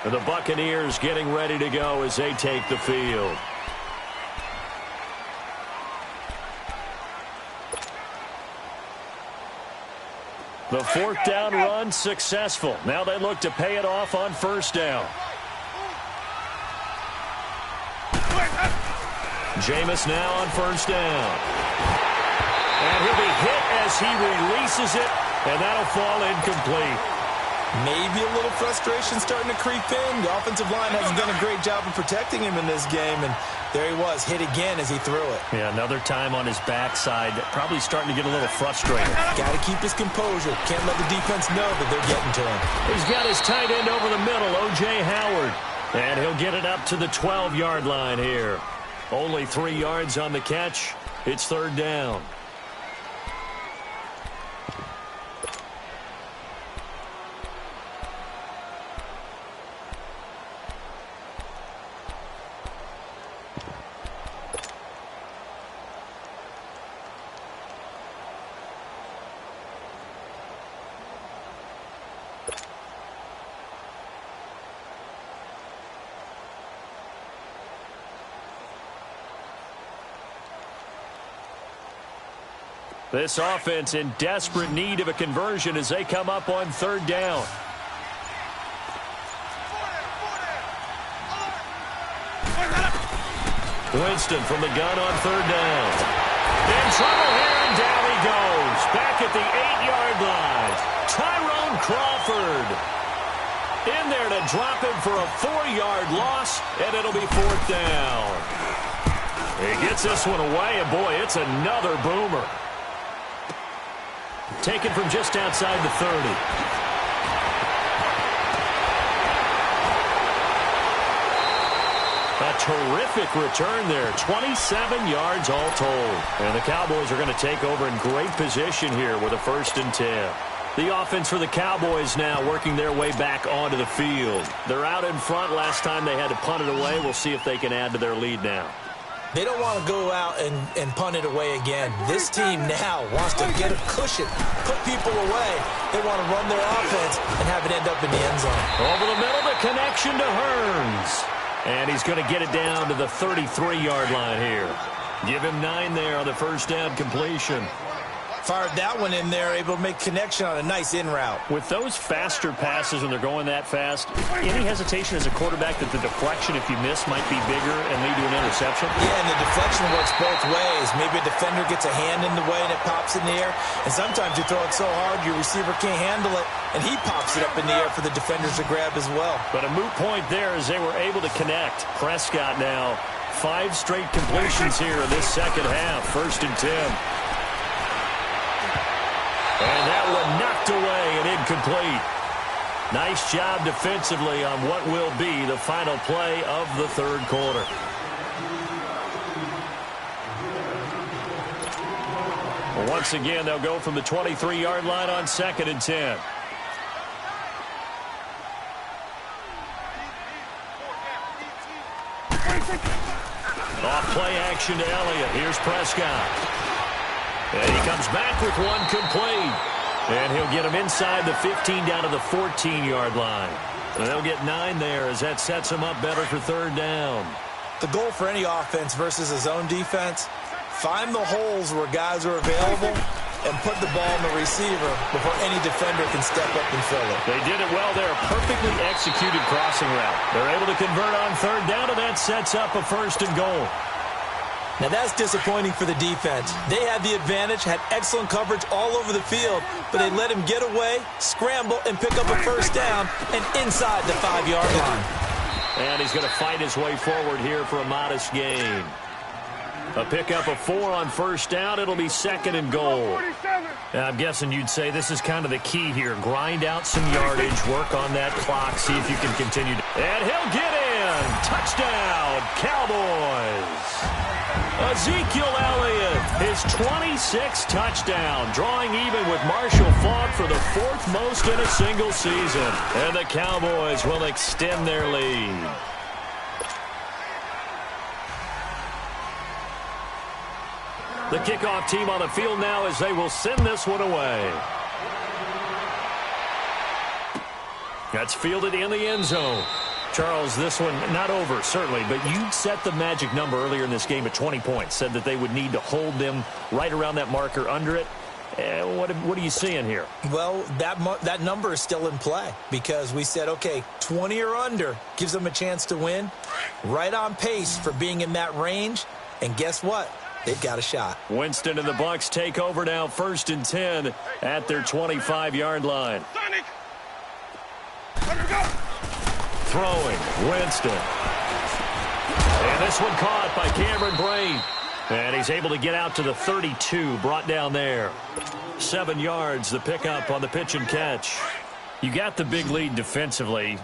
The Buccaneers getting ready to go as they take the field. The 4th down run successful. Now they look to pay it off on 1st down. Jameis now on 1st down. And he'll be hit as he releases it, and that'll fall incomplete. Maybe a little frustration starting to creep in. The offensive line hasn't done a great job of protecting him in this game, and there he was, hit again as he threw it. Yeah, another time on his backside, probably starting to get a little frustrated. Got to keep his composure. Can't let the defense know that they're getting to him. He's got his tight end over the middle, O.J. Howard. And he'll get it up to the 12-yard line here. Only 3 yards on the catch. It's third down. This offense in desperate need of a conversion as they come up on third down. Winston from the gun on third down. In trouble here, and down he goes. Back at the 8-yard line. Tyrone Crawford in there to drop him for a 4-yard loss, and it'll be fourth down. He gets this one away, and boy, it's another boomer. Taken from just outside the 30. A terrific return there. 27 yards all told. And the Cowboys are going to take over in great position here with a 1st and 10. The offense for the Cowboys now working their way back onto the field. They're out in front. Last time they had to punt it away. We'll see if they can add to their lead now. They don't want to go out and punt it away again. This team now wants to get a cushion, put people away. They want to run their offense and have it end up in the end zone. Over the middle, the connection to Hearns. And he's going to get it down to the 33-yard line here. Give him 9 there on the first down completion. Fired that one in there, able to make connection on a nice in route. With those faster passes when they're going that fast, any hesitation as a quarterback that the deflection, if you miss, might be bigger and lead to an interception? Yeah, and the deflection works both ways. Maybe a defender gets a hand in the way and it pops in the air. And sometimes you throw it so hard your receiver can't handle it, and he pops it up in the air for the defenders to grab as well. But a moot point there as they were able to connect. Prescott now 5 straight completions here in this second half. 1st and 10. And that one knocked away and incomplete. Nice job defensively on what will be the final play of the third quarter. Once again, they'll go from the 23-yard line on 2nd and 10. Off play action to Elliott. Here's Prescott. And he comes back with one complete. And he'll get him inside the 15 down to the 14-yard line. And they'll get 9 there as that sets him up better for third down. The goal for any offense versus a zone defense, find the holes where guys are available and put the ball in the receiver before any defender can step up and fill it. They did it well there. Perfectly executed crossing route. They're able to convert on third down, and that sets up a 1st and goal. Now, that's disappointing for the defense. They had the advantage, had excellent coverage all over the field, but they let him get away, scramble, and pick up a 1st down and inside the 5-yard line. And he's going to fight his way forward here for a modest gain. A pickup of 4 on 1st down. It'll be 2nd and goal. I'm guessing you'd say this is kind of the key here. Grind out some yardage, work on that clock, see if you can continue. And he'll get in. Touchdown, Cowboys. Ezekiel Elliott, his 26th touchdown, drawing even with Marshall Faulk for the 4th most in a single season. And the Cowboys will extend their lead. The kickoff team on the field now as they will send this one away. That's fielded in the end zone. Charles, this one not over, certainly, but you set the magic number earlier in this game at 20 points. Said that they would need to hold them right around that marker under it. What are you seeing here? Well, that number is still in play because we said, okay, 20 or under gives them a chance to win. Right on pace for being in that range. And guess what? They've got a shot. Winston and the Bucs take over now, 1st and 10 at their 25-yard line. Throwing, Winston. And this one caught by Cameron Brain. And he's able to get out to the 32, brought down there. 7 yards, the pickup on the pitch and catch. You got the big lead defensively.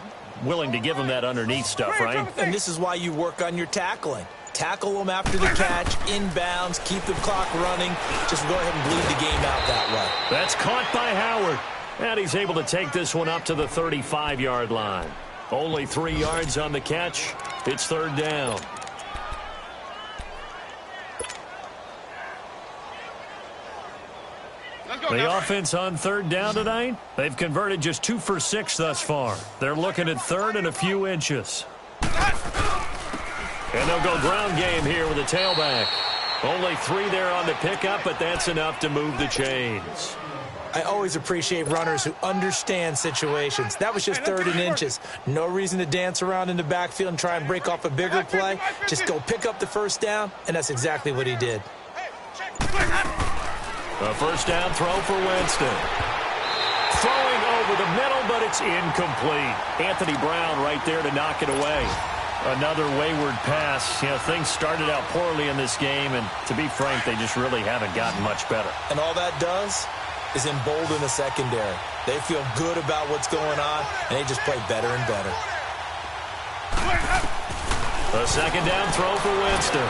willing to give him that underneath stuff, right? And this is why you work on your tackling. Tackle them after the catch, inbounds, keep the clock running. Just go ahead and bleed the game out that way. That's caught by Howard. And he's able to take this one up to the 35-yard line. Only 3 yards on the catch. It's third down. The offense on third down tonight, they've converted just 2 for 6 thus far. They're looking at third and a few inches. And they'll go ground game here with a tailback. Only 3 there on the pickup, but that's enough to move the chains. I always appreciate runners who understand situations. That was just third and inches. No reason to dance around in the backfield and try and break off a bigger play. Just go pick up the first down, and that's exactly what he did. A first down throw for Winston. Throwing over the middle, but it's incomplete. Anthony Brown right there to knock it away. Another wayward pass. You know, things started out poorly in this game, and to be frank, they just really haven't gotten much better. And all that does is embolden the secondary. They feel good about what's going on, and they just play better and better. A second down throw for Winston.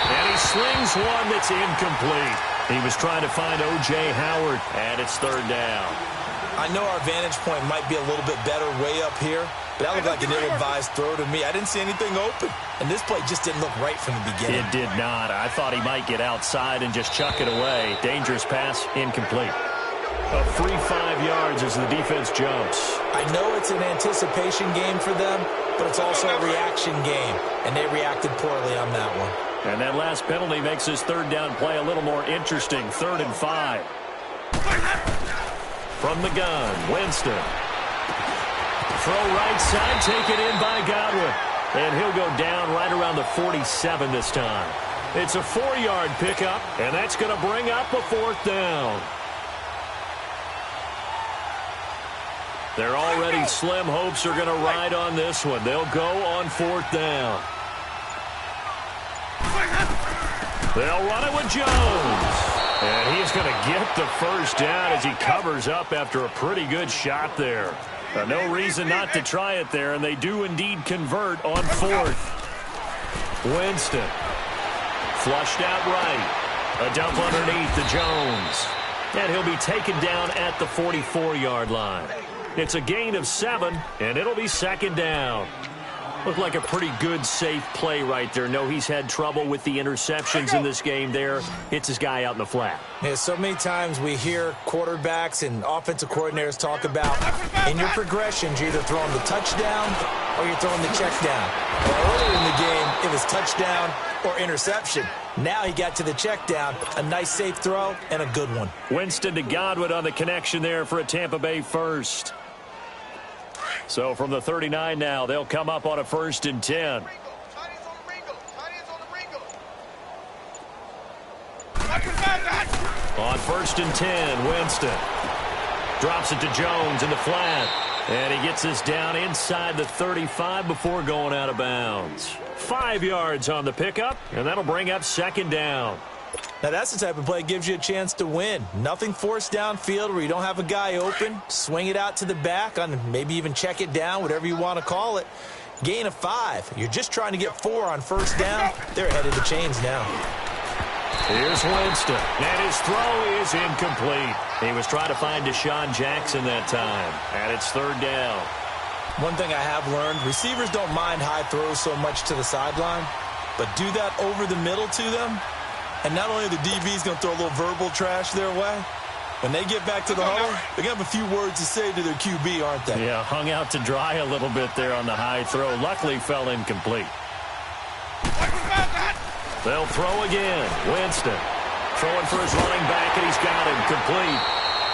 And he slings one that's incomplete. He was trying to find O.J. Howard, and it's third down. I know our vantage point might be a little bit better way up here, but that looked like an ill-advised throw to me. I didn't see anything open, and this play just didn't look right from the beginning. It did not. I thought he might get outside and just chuck it away. Dangerous pass, incomplete. A free 5 yards as the defense jumps. I know it's an anticipation game for them, but it's also a reaction game, and they reacted poorly on that one. And that last penalty makes his third down play a little more interesting. 3rd and 5. From the gun, Winston. Throw right side, taken in by Godwin. And he'll go down right around the 47 this time. It's a 4-yard pickup, and that's going to bring up a 4th down. Their already slim hopes are going to ride on this one. They'll go on 4th down. They'll run it with Jones. And he's going to get the first down as he covers up after a pretty good shot there. No reason not to try it there, and they do indeed convert on 4th. Winston. Flushed out right. A dump underneath to Jones. And he'll be taken down at the 44-yard line. It's a gain of 7, and it'll be 2nd down. Looked like a pretty good, safe play right there. No, he's had trouble with the interceptions in this game there. Hits his guy out in the flat. Yeah, so many times we hear quarterbacks and offensive coordinators talk about in your progressions, you're either throwing the touchdown or you're throwing the check down. Well, earlier in the game, it was touchdown or interception. Now he got to the check down. A nice, safe throw and a good one. Winston to Godwin on the connection there for a Tampa Bay first. So from the 39 now, they'll come up on a 1st and 10. On 1st and 10, Winston drops it to Jones in the flat. And he gets this down inside the 35 before going out of bounds. 5 yards on the pickup, and that'll bring up 2nd down. Now, that's the type of play that gives you a chance to win. Nothing forced downfield where you don't have a guy open. Swing it out to the back, on maybe even check it down, whatever you want to call it. Gain of 5. You're just trying to get 4 on 1st down. They're ahead of the chains now. Here's Winston, and his throw is incomplete. He was trying to find Deshaun Jackson that time, and it's 3rd down. One thing I have learned, receivers don't mind high throws so much to the sideline, but do that over the middle to them. And not only are the DBs going to throw a little verbal trash their way, when they get back to the huddle, they're going to have a few words to say to their QB, aren't they? Yeah, hung out to dry a little bit there on the high throw. Luckily, fell incomplete. They'll throw again. Winston throwing for his running back, and he's got him complete.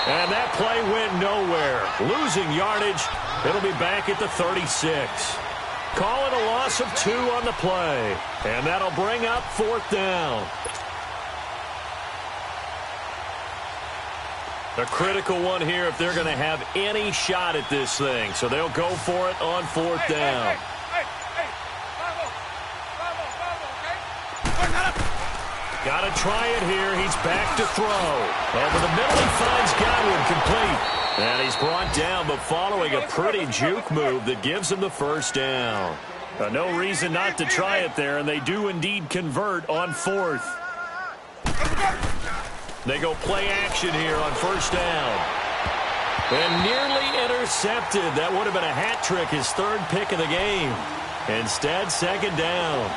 And that play went nowhere. Losing yardage. It'll be back at the 36. Call it a loss of 2 on the play. And that'll bring up 4th down. The critical one here if they're going to have any shot at this thing. So they'll go for it on 4th down. Got to try it here. He's back to throw. Over the middle, he finds Godwin, complete. And he's brought down, but following a pretty juke move that gives him the first down. No reason not to try it there, and they do indeed convert on fourth. They go play action here on first down. And nearly intercepted. That would have been a hat trick, his third pick of the game. Instead, second down.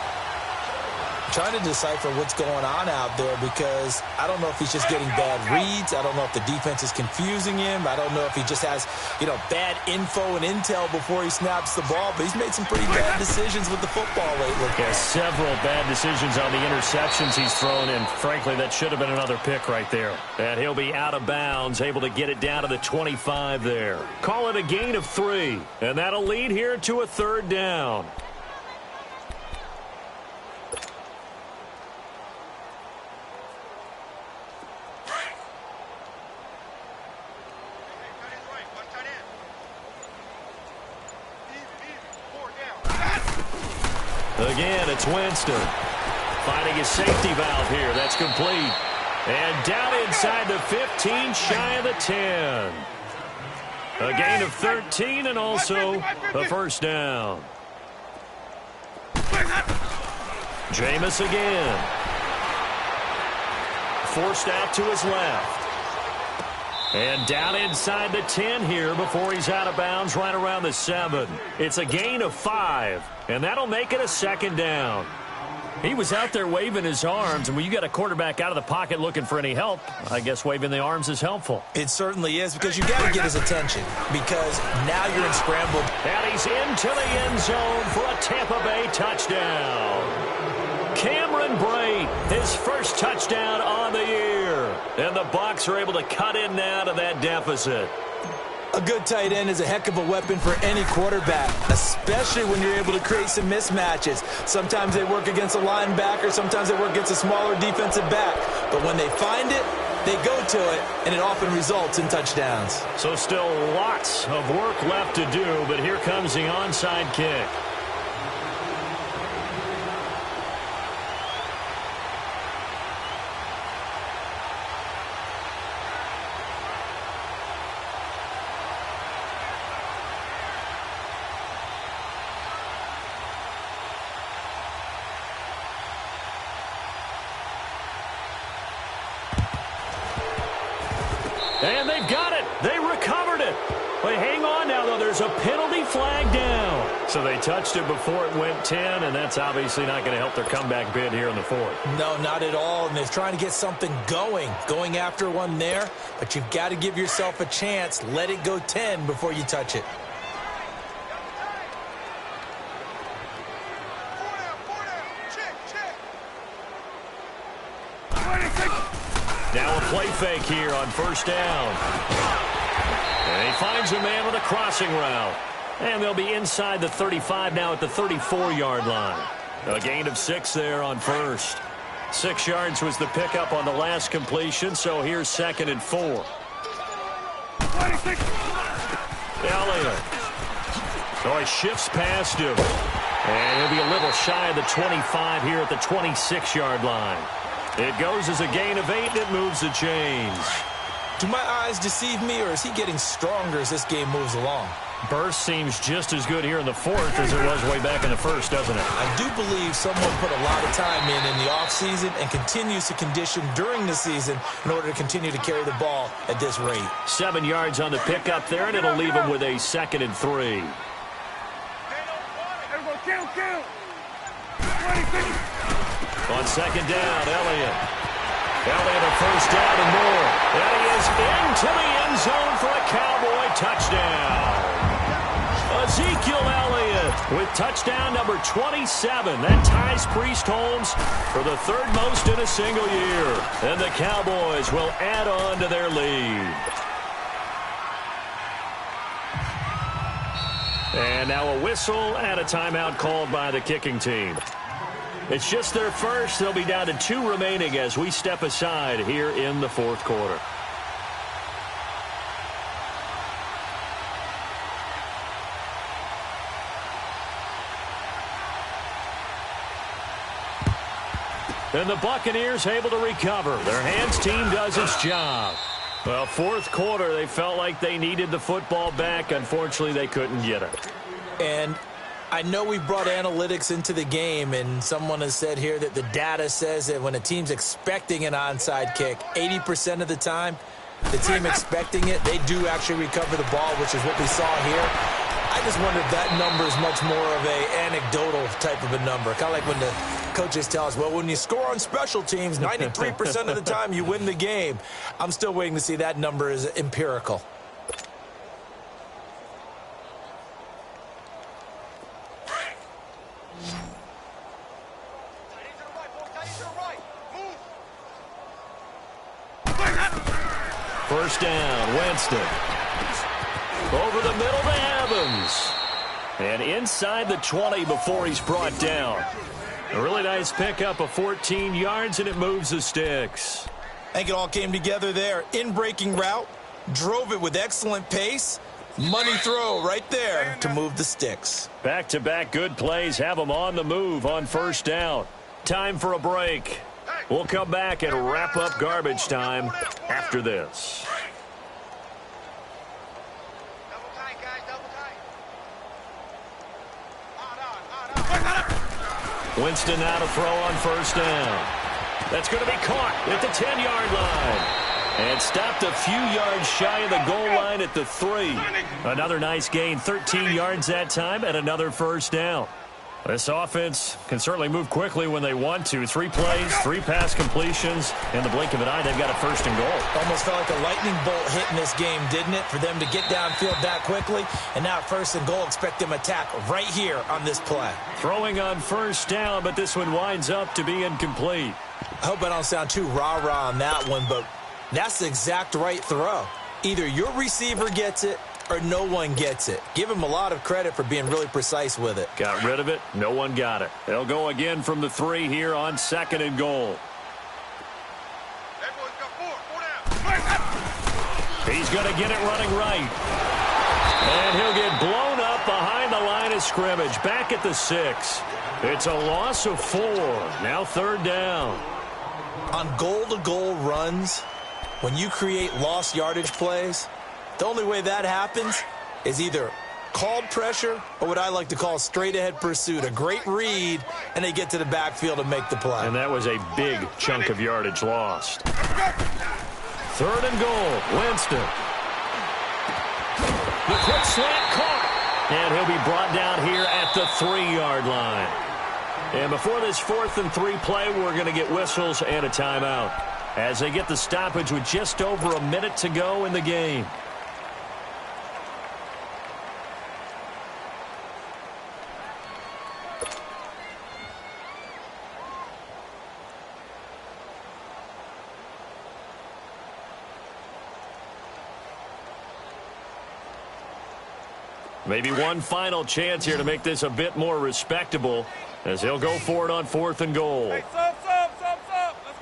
Trying to decipher what's going on out there because I don't know if he's just getting bad reads. I don't know if the defense is confusing him. I don't know if he just has, bad info and intel before he snaps the ball. But he's made some pretty bad decisions with the football lately. Yeah, several bad decisions on the interceptions he's thrown in. Frankly, that should have been another pick right there. And he'll be out of bounds, able to get it down to the 25 there. Call it a gain of 3. And that'll lead here to a third down. Again, it's Winston. Finding a safety valve here. That's complete. And down inside the 15, shy of the 10. A gain of 13 and also a first down. Jameis again. Forced out to his left. And down inside the 10 here before he's out of bounds right around the 7. It's a gain of 5, and that'll make it a second down. He was out there waving his arms, and when you got a quarterback out of the pocket looking for any help, I guess waving the arms is helpful. It certainly is because you got to get his attention because now you're in scramble. And he's into the end zone for a Tampa Bay touchdown. Cameron Brate, his first touchdown on the year. And the Bucs are able to cut in now to that deficit. A good tight end is a heck of a weapon for any quarterback, especially when you're able to create some mismatches. Sometimes they work against a linebacker, sometimes they work against a smaller defensive back. But when they find it, they go to it, and it often results in touchdowns. So still lots of work left to do, but here comes the onside kick. And they've got it. They recovered it. But hang on now, though. There's a penalty flag down. So they touched it before it went 10, and that's obviously not going to help their comeback bid here in the fourth. No, not at all. And they're trying to get something going after one there. But you've got to give yourself a chance. Let it go 10 before you touch it. Now a play fake here on first down. And he finds a man with a crossing route. And they'll be inside the 35 now at the 34-yard line. A gain of 6 there on first. 6 yards was the pickup on the last completion, so here's 2nd and 4. Elliott. So he shifts past him. And he'll be a little shy of the 25 here at the 26-yard line. It goes as a gain of 8, and it moves the chains. Do my eyes deceive me, or is he getting stronger as this game moves along? Burst seems just as good here in the fourth as it was way back in the first, doesn't it? I do believe someone put a lot of time in the offseason and continues to condition during the season in order to continue to carry the ball at this rate. 7 yards on the pickup there, and it'll leave him with a 2nd and 3. On 2nd down, Elliott. Elliott a first down and more. And he is into the end zone for a Cowboy touchdown. Ezekiel Elliott with touchdown number 27. That ties Priest Holmes for the 3rd most in a single year. And the Cowboys will add on to their lead. And now a whistle and a timeout called by the kicking team. It's just their first. They'll be down to 2 remaining as we step aside here in the fourth quarter. And the Buccaneers able to recover. Their hands team does its job. Well, fourth quarter, they felt like they needed the football back. Unfortunately, they couldn't get it. And I know we brought analytics into the game, and someone has said here that the data says that when a team's expecting an onside kick, 80% of the time, the team expecting it, they do actually recover the ball, which is what we saw here. I just wonder if that number is much more of a anecdotal type of a number. Kind of like when the coaches tell us, well, when you score on special teams, 93% of the time you win the game. I'm still waiting to see that number is empirical. First down, Winston. Over the middle to Evans. And inside the 20 before he's brought down. A really nice pickup of 14 yards, and it moves the sticks. I think it all came together there. In-breaking route, drove it with excellent pace. Money throw right there to move the sticks. Back-to-back good plays have them on the move on first down. Time for a break. We'll come back and wrap up garbage time after this. Winston now to throw on first down. That's going to be caught at the 10-yard line. And stopped a few yards shy of the goal line at the 3. Another nice gain, 13 yards that time, and another first down. This offense can certainly move quickly when they want to. 3 plays, 3 pass completions. In the blink of an eye, they've got a first and goal. Almost felt like a lightning bolt hit in this game, didn't it? For them to get downfield that quickly. And now first and goal, expect them to attack right here on this play. Throwing on first down, but this one winds up to be incomplete. I hope I don't sound too rah-rah on that one, but that's the exact right throw. Either your receiver gets it or no one gets it. Give him a lot of credit for being really precise with it. Got rid of it. No one got it. They'll go again from the 3 here on second and goal. He's going to get it running right. And he'll get blown up behind the line of scrimmage. Back at the 6. It's a loss of 4. Now third down. On goal-to-goal runs, when you create lost yardage plays, the only way that happens is either called pressure or what I like to call straight-ahead pursuit. A great read, and they get to the backfield and make the play. And that was a big chunk of yardage lost. Third and goal, Winston. The quick slant caught. And he'll be brought down here at the 3-yard line. And before this 4th and 3 play, we're going to get whistles and a timeout as they get the stoppage with just over a minute to go in the game. Maybe one final chance here to make this a bit more respectable as they'll go for it on 4th and goal. Hey, sub. Let's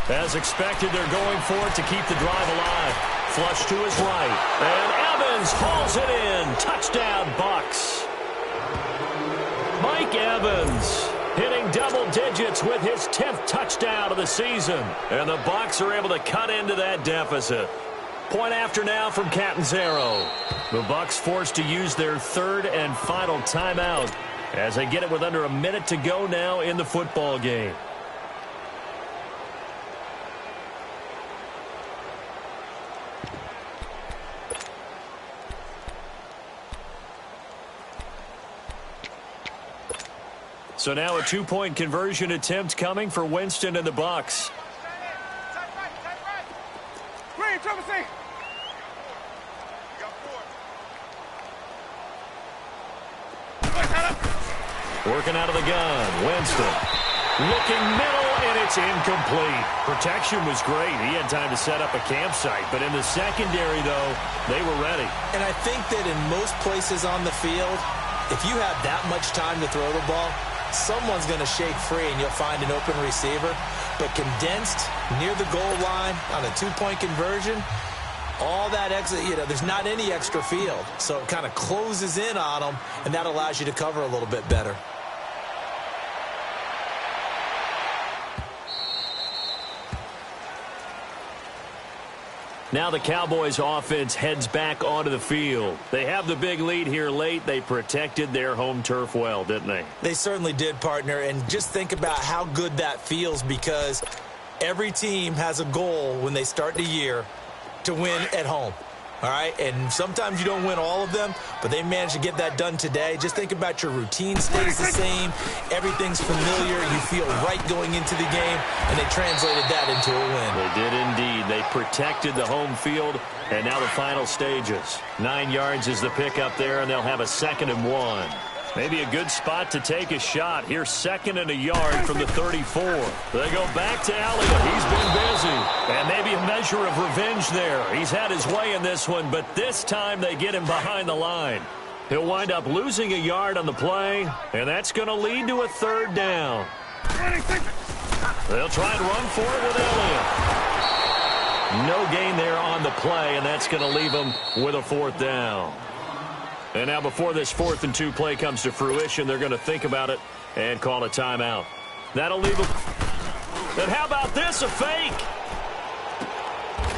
go. As expected, they're going for it to keep the drive alive. Flush to his right. And Evans hauls it in. Touchdown, Bucs. Mike Evans hitting double digits with his 10th touchdown of the season. And the Bucs are able to cut into that deficit. Point after now from Catanzaro. The Bucs forced to use their 3rd and final timeout as they get it with under a minute to go now in the football game. So now a 2-point conversion attempt coming for Winston and the Bucs. Working out of the gun, Winston. Looking middle, and it's incomplete. Protection was great. He had time to set up a campsite, but in the secondary, though, they were ready. And I think that in most places on the field, if you have that much time to throw the ball, someone's going to shake free and you'll find an open receiver. But condensed near the goal line on a 2-point conversion, all that extra, there's not any extra field. So it kind of closes in on them, and that allows you to cover a little bit better. Now the Cowboys offense heads back onto the field. They have the big lead here late. They protected their home turf well, didn't they? They certainly did, partner. And just think about how good that feels, because every team has a goal when they start the year to win at home. All right, and sometimes you don't win all of them, but they managed to get that done today. Just think about your routine stays the same. Everything's familiar. You feel right going into the game, and they translated that into a win. They did indeed. They protected the home field, and now the final stages. 9 yards is the pickup there, and they'll have a 2nd and 1. Maybe a good spot to take a shot. Here's 2nd and a yard from the 34. They go back to Elliott. He's been busy. And maybe a measure of revenge there. He's had his way in this one, but this time they get him behind the line. He'll wind up losing a yard on the play, and that's going to lead to a 3rd down. They'll try and run for it with Elliott. No gain there on the play, and that's going to leave them with a 4th down. And now before this 4th and 2 play comes to fruition, they're going to think about it and call a timeout. That'll leave them. And how about this, a fake?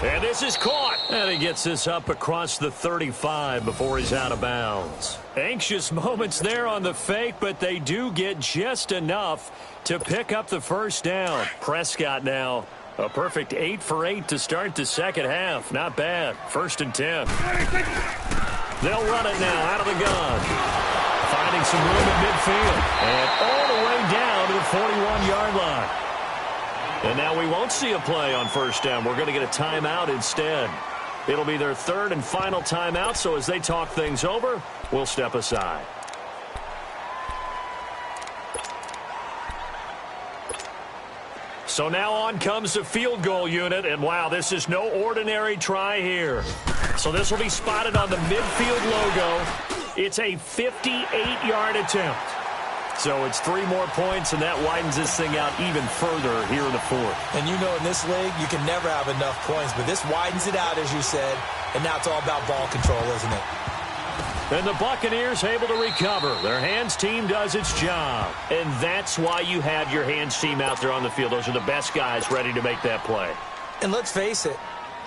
And this is caught. And he gets this up across the 35 before he's out of bounds. Anxious moments there on the fake, but they do get just enough to pick up the 1st down. Prescott now, a perfect 8 for 8 to start the 2nd half. Not bad. 1st and 10. They'll run it now out of the gun. Finding some room at midfield. And all the way down to the 41-yard line. And now we won't see a play on 1st down. We're going to get a timeout instead. It'll be their 3rd and final timeout, so as they talk things over, we'll step aside. So now on comes the field goal unit, and wow, this is no ordinary try here. So this will be spotted on the midfield logo. It's a 58-yard attempt. So it's 3 more points, and that widens this thing out even further here in the 4th. And you know in this league, you can never have enough points, but this widens it out, as you said, and now it's all about ball control, isn't it? And the Buccaneers able to recover. Their hands team does its job. And that's why you have your hands team out there on the field. Those are the best guys ready to make that play. And let's face it,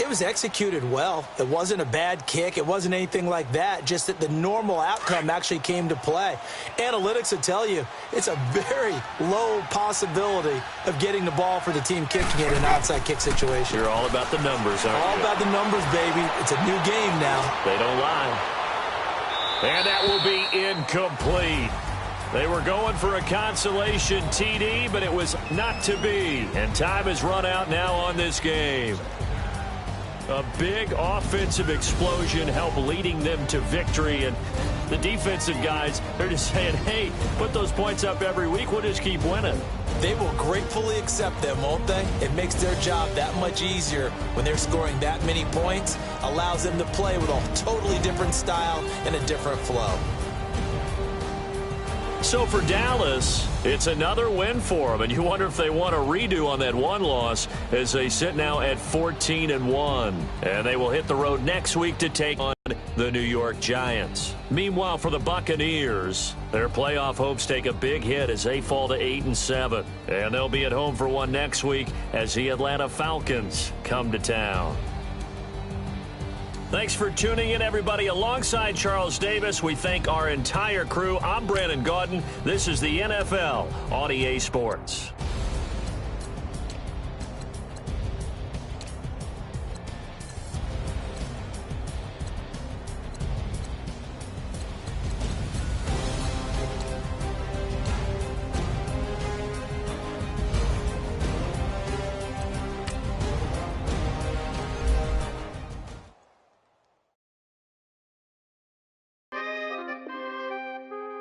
it was executed well. It wasn't a bad kick. It wasn't anything like that. Just that the normal outcome actually came to play. Analytics will tell you it's a very low possibility of getting the ball for the team kicking it in an outside kick situation. You're all about the numbers, aren't you? All about the numbers, baby. It's a new game now. They don't lie. And that will be incomplete. They were going for a consolation TD, but it was not to be. And time has run out now on this game. A big offensive explosion helped leading them to victory. And the defensive guys, they're just saying, hey, put those points up every week. We'll just keep winning. They will gratefully accept them, won't they? It makes their job that much easier when they're scoring that many points. Allows them to play with a totally different style and a different flow. So for Dallas, it's another win for them, and you wonder if they want a redo on that one loss as they sit now at 14-1. And they will hit the road next week to take on the New York Giants. Meanwhile, for the Buccaneers, their playoff hopes take a big hit as they fall to 8-7. And they'll be at home for one next week as the Atlanta Falcons come to town. Thanks for tuning in, everybody. Alongside Charles Davis, we thank our entire crew. I'm Brandon Gaudin. This is the NFL on EA Sports.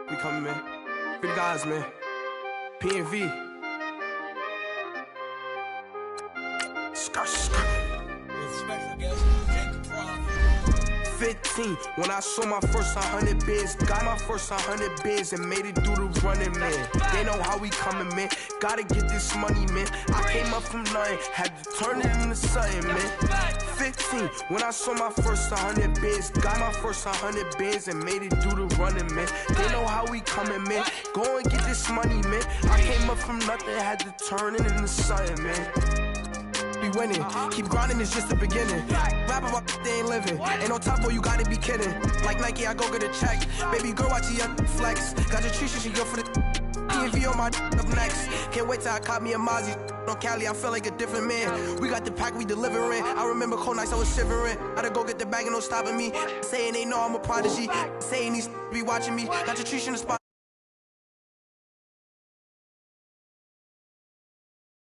We coming, man. Free the guys, man. P&V. Skirt, skirt. 15, when I saw my first 100 bids, got my first 100 bids and made it through the running, man. They know how we coming, man. Gotta get this money, man. I came up from nothing, had to turn it into something, man. 15, when I saw my first 100 bids, got my first 100 bids and made it through the running, man. They know how we coming, man. Go and get this money, man. I came up from nothing, had to turn it into something, man. be winning. Keep grinding, it's just the beginning. Rap about they ain't living. Ain't no top boy, you gotta be kidding. Like Nike, I go get a check. Baby girl, watch your flex. Got your Trisha, she go for the PNV on my up next. Can't wait till I caught me a Mozzie. On Cali, I feel like a different man. We got the pack, we delivering. I remember cold nights, I was shivering. Gotta go get the bag and no stopping me. Saying they know I'm a prodigy. Saying these be watching me. Got your Trisha in the spot.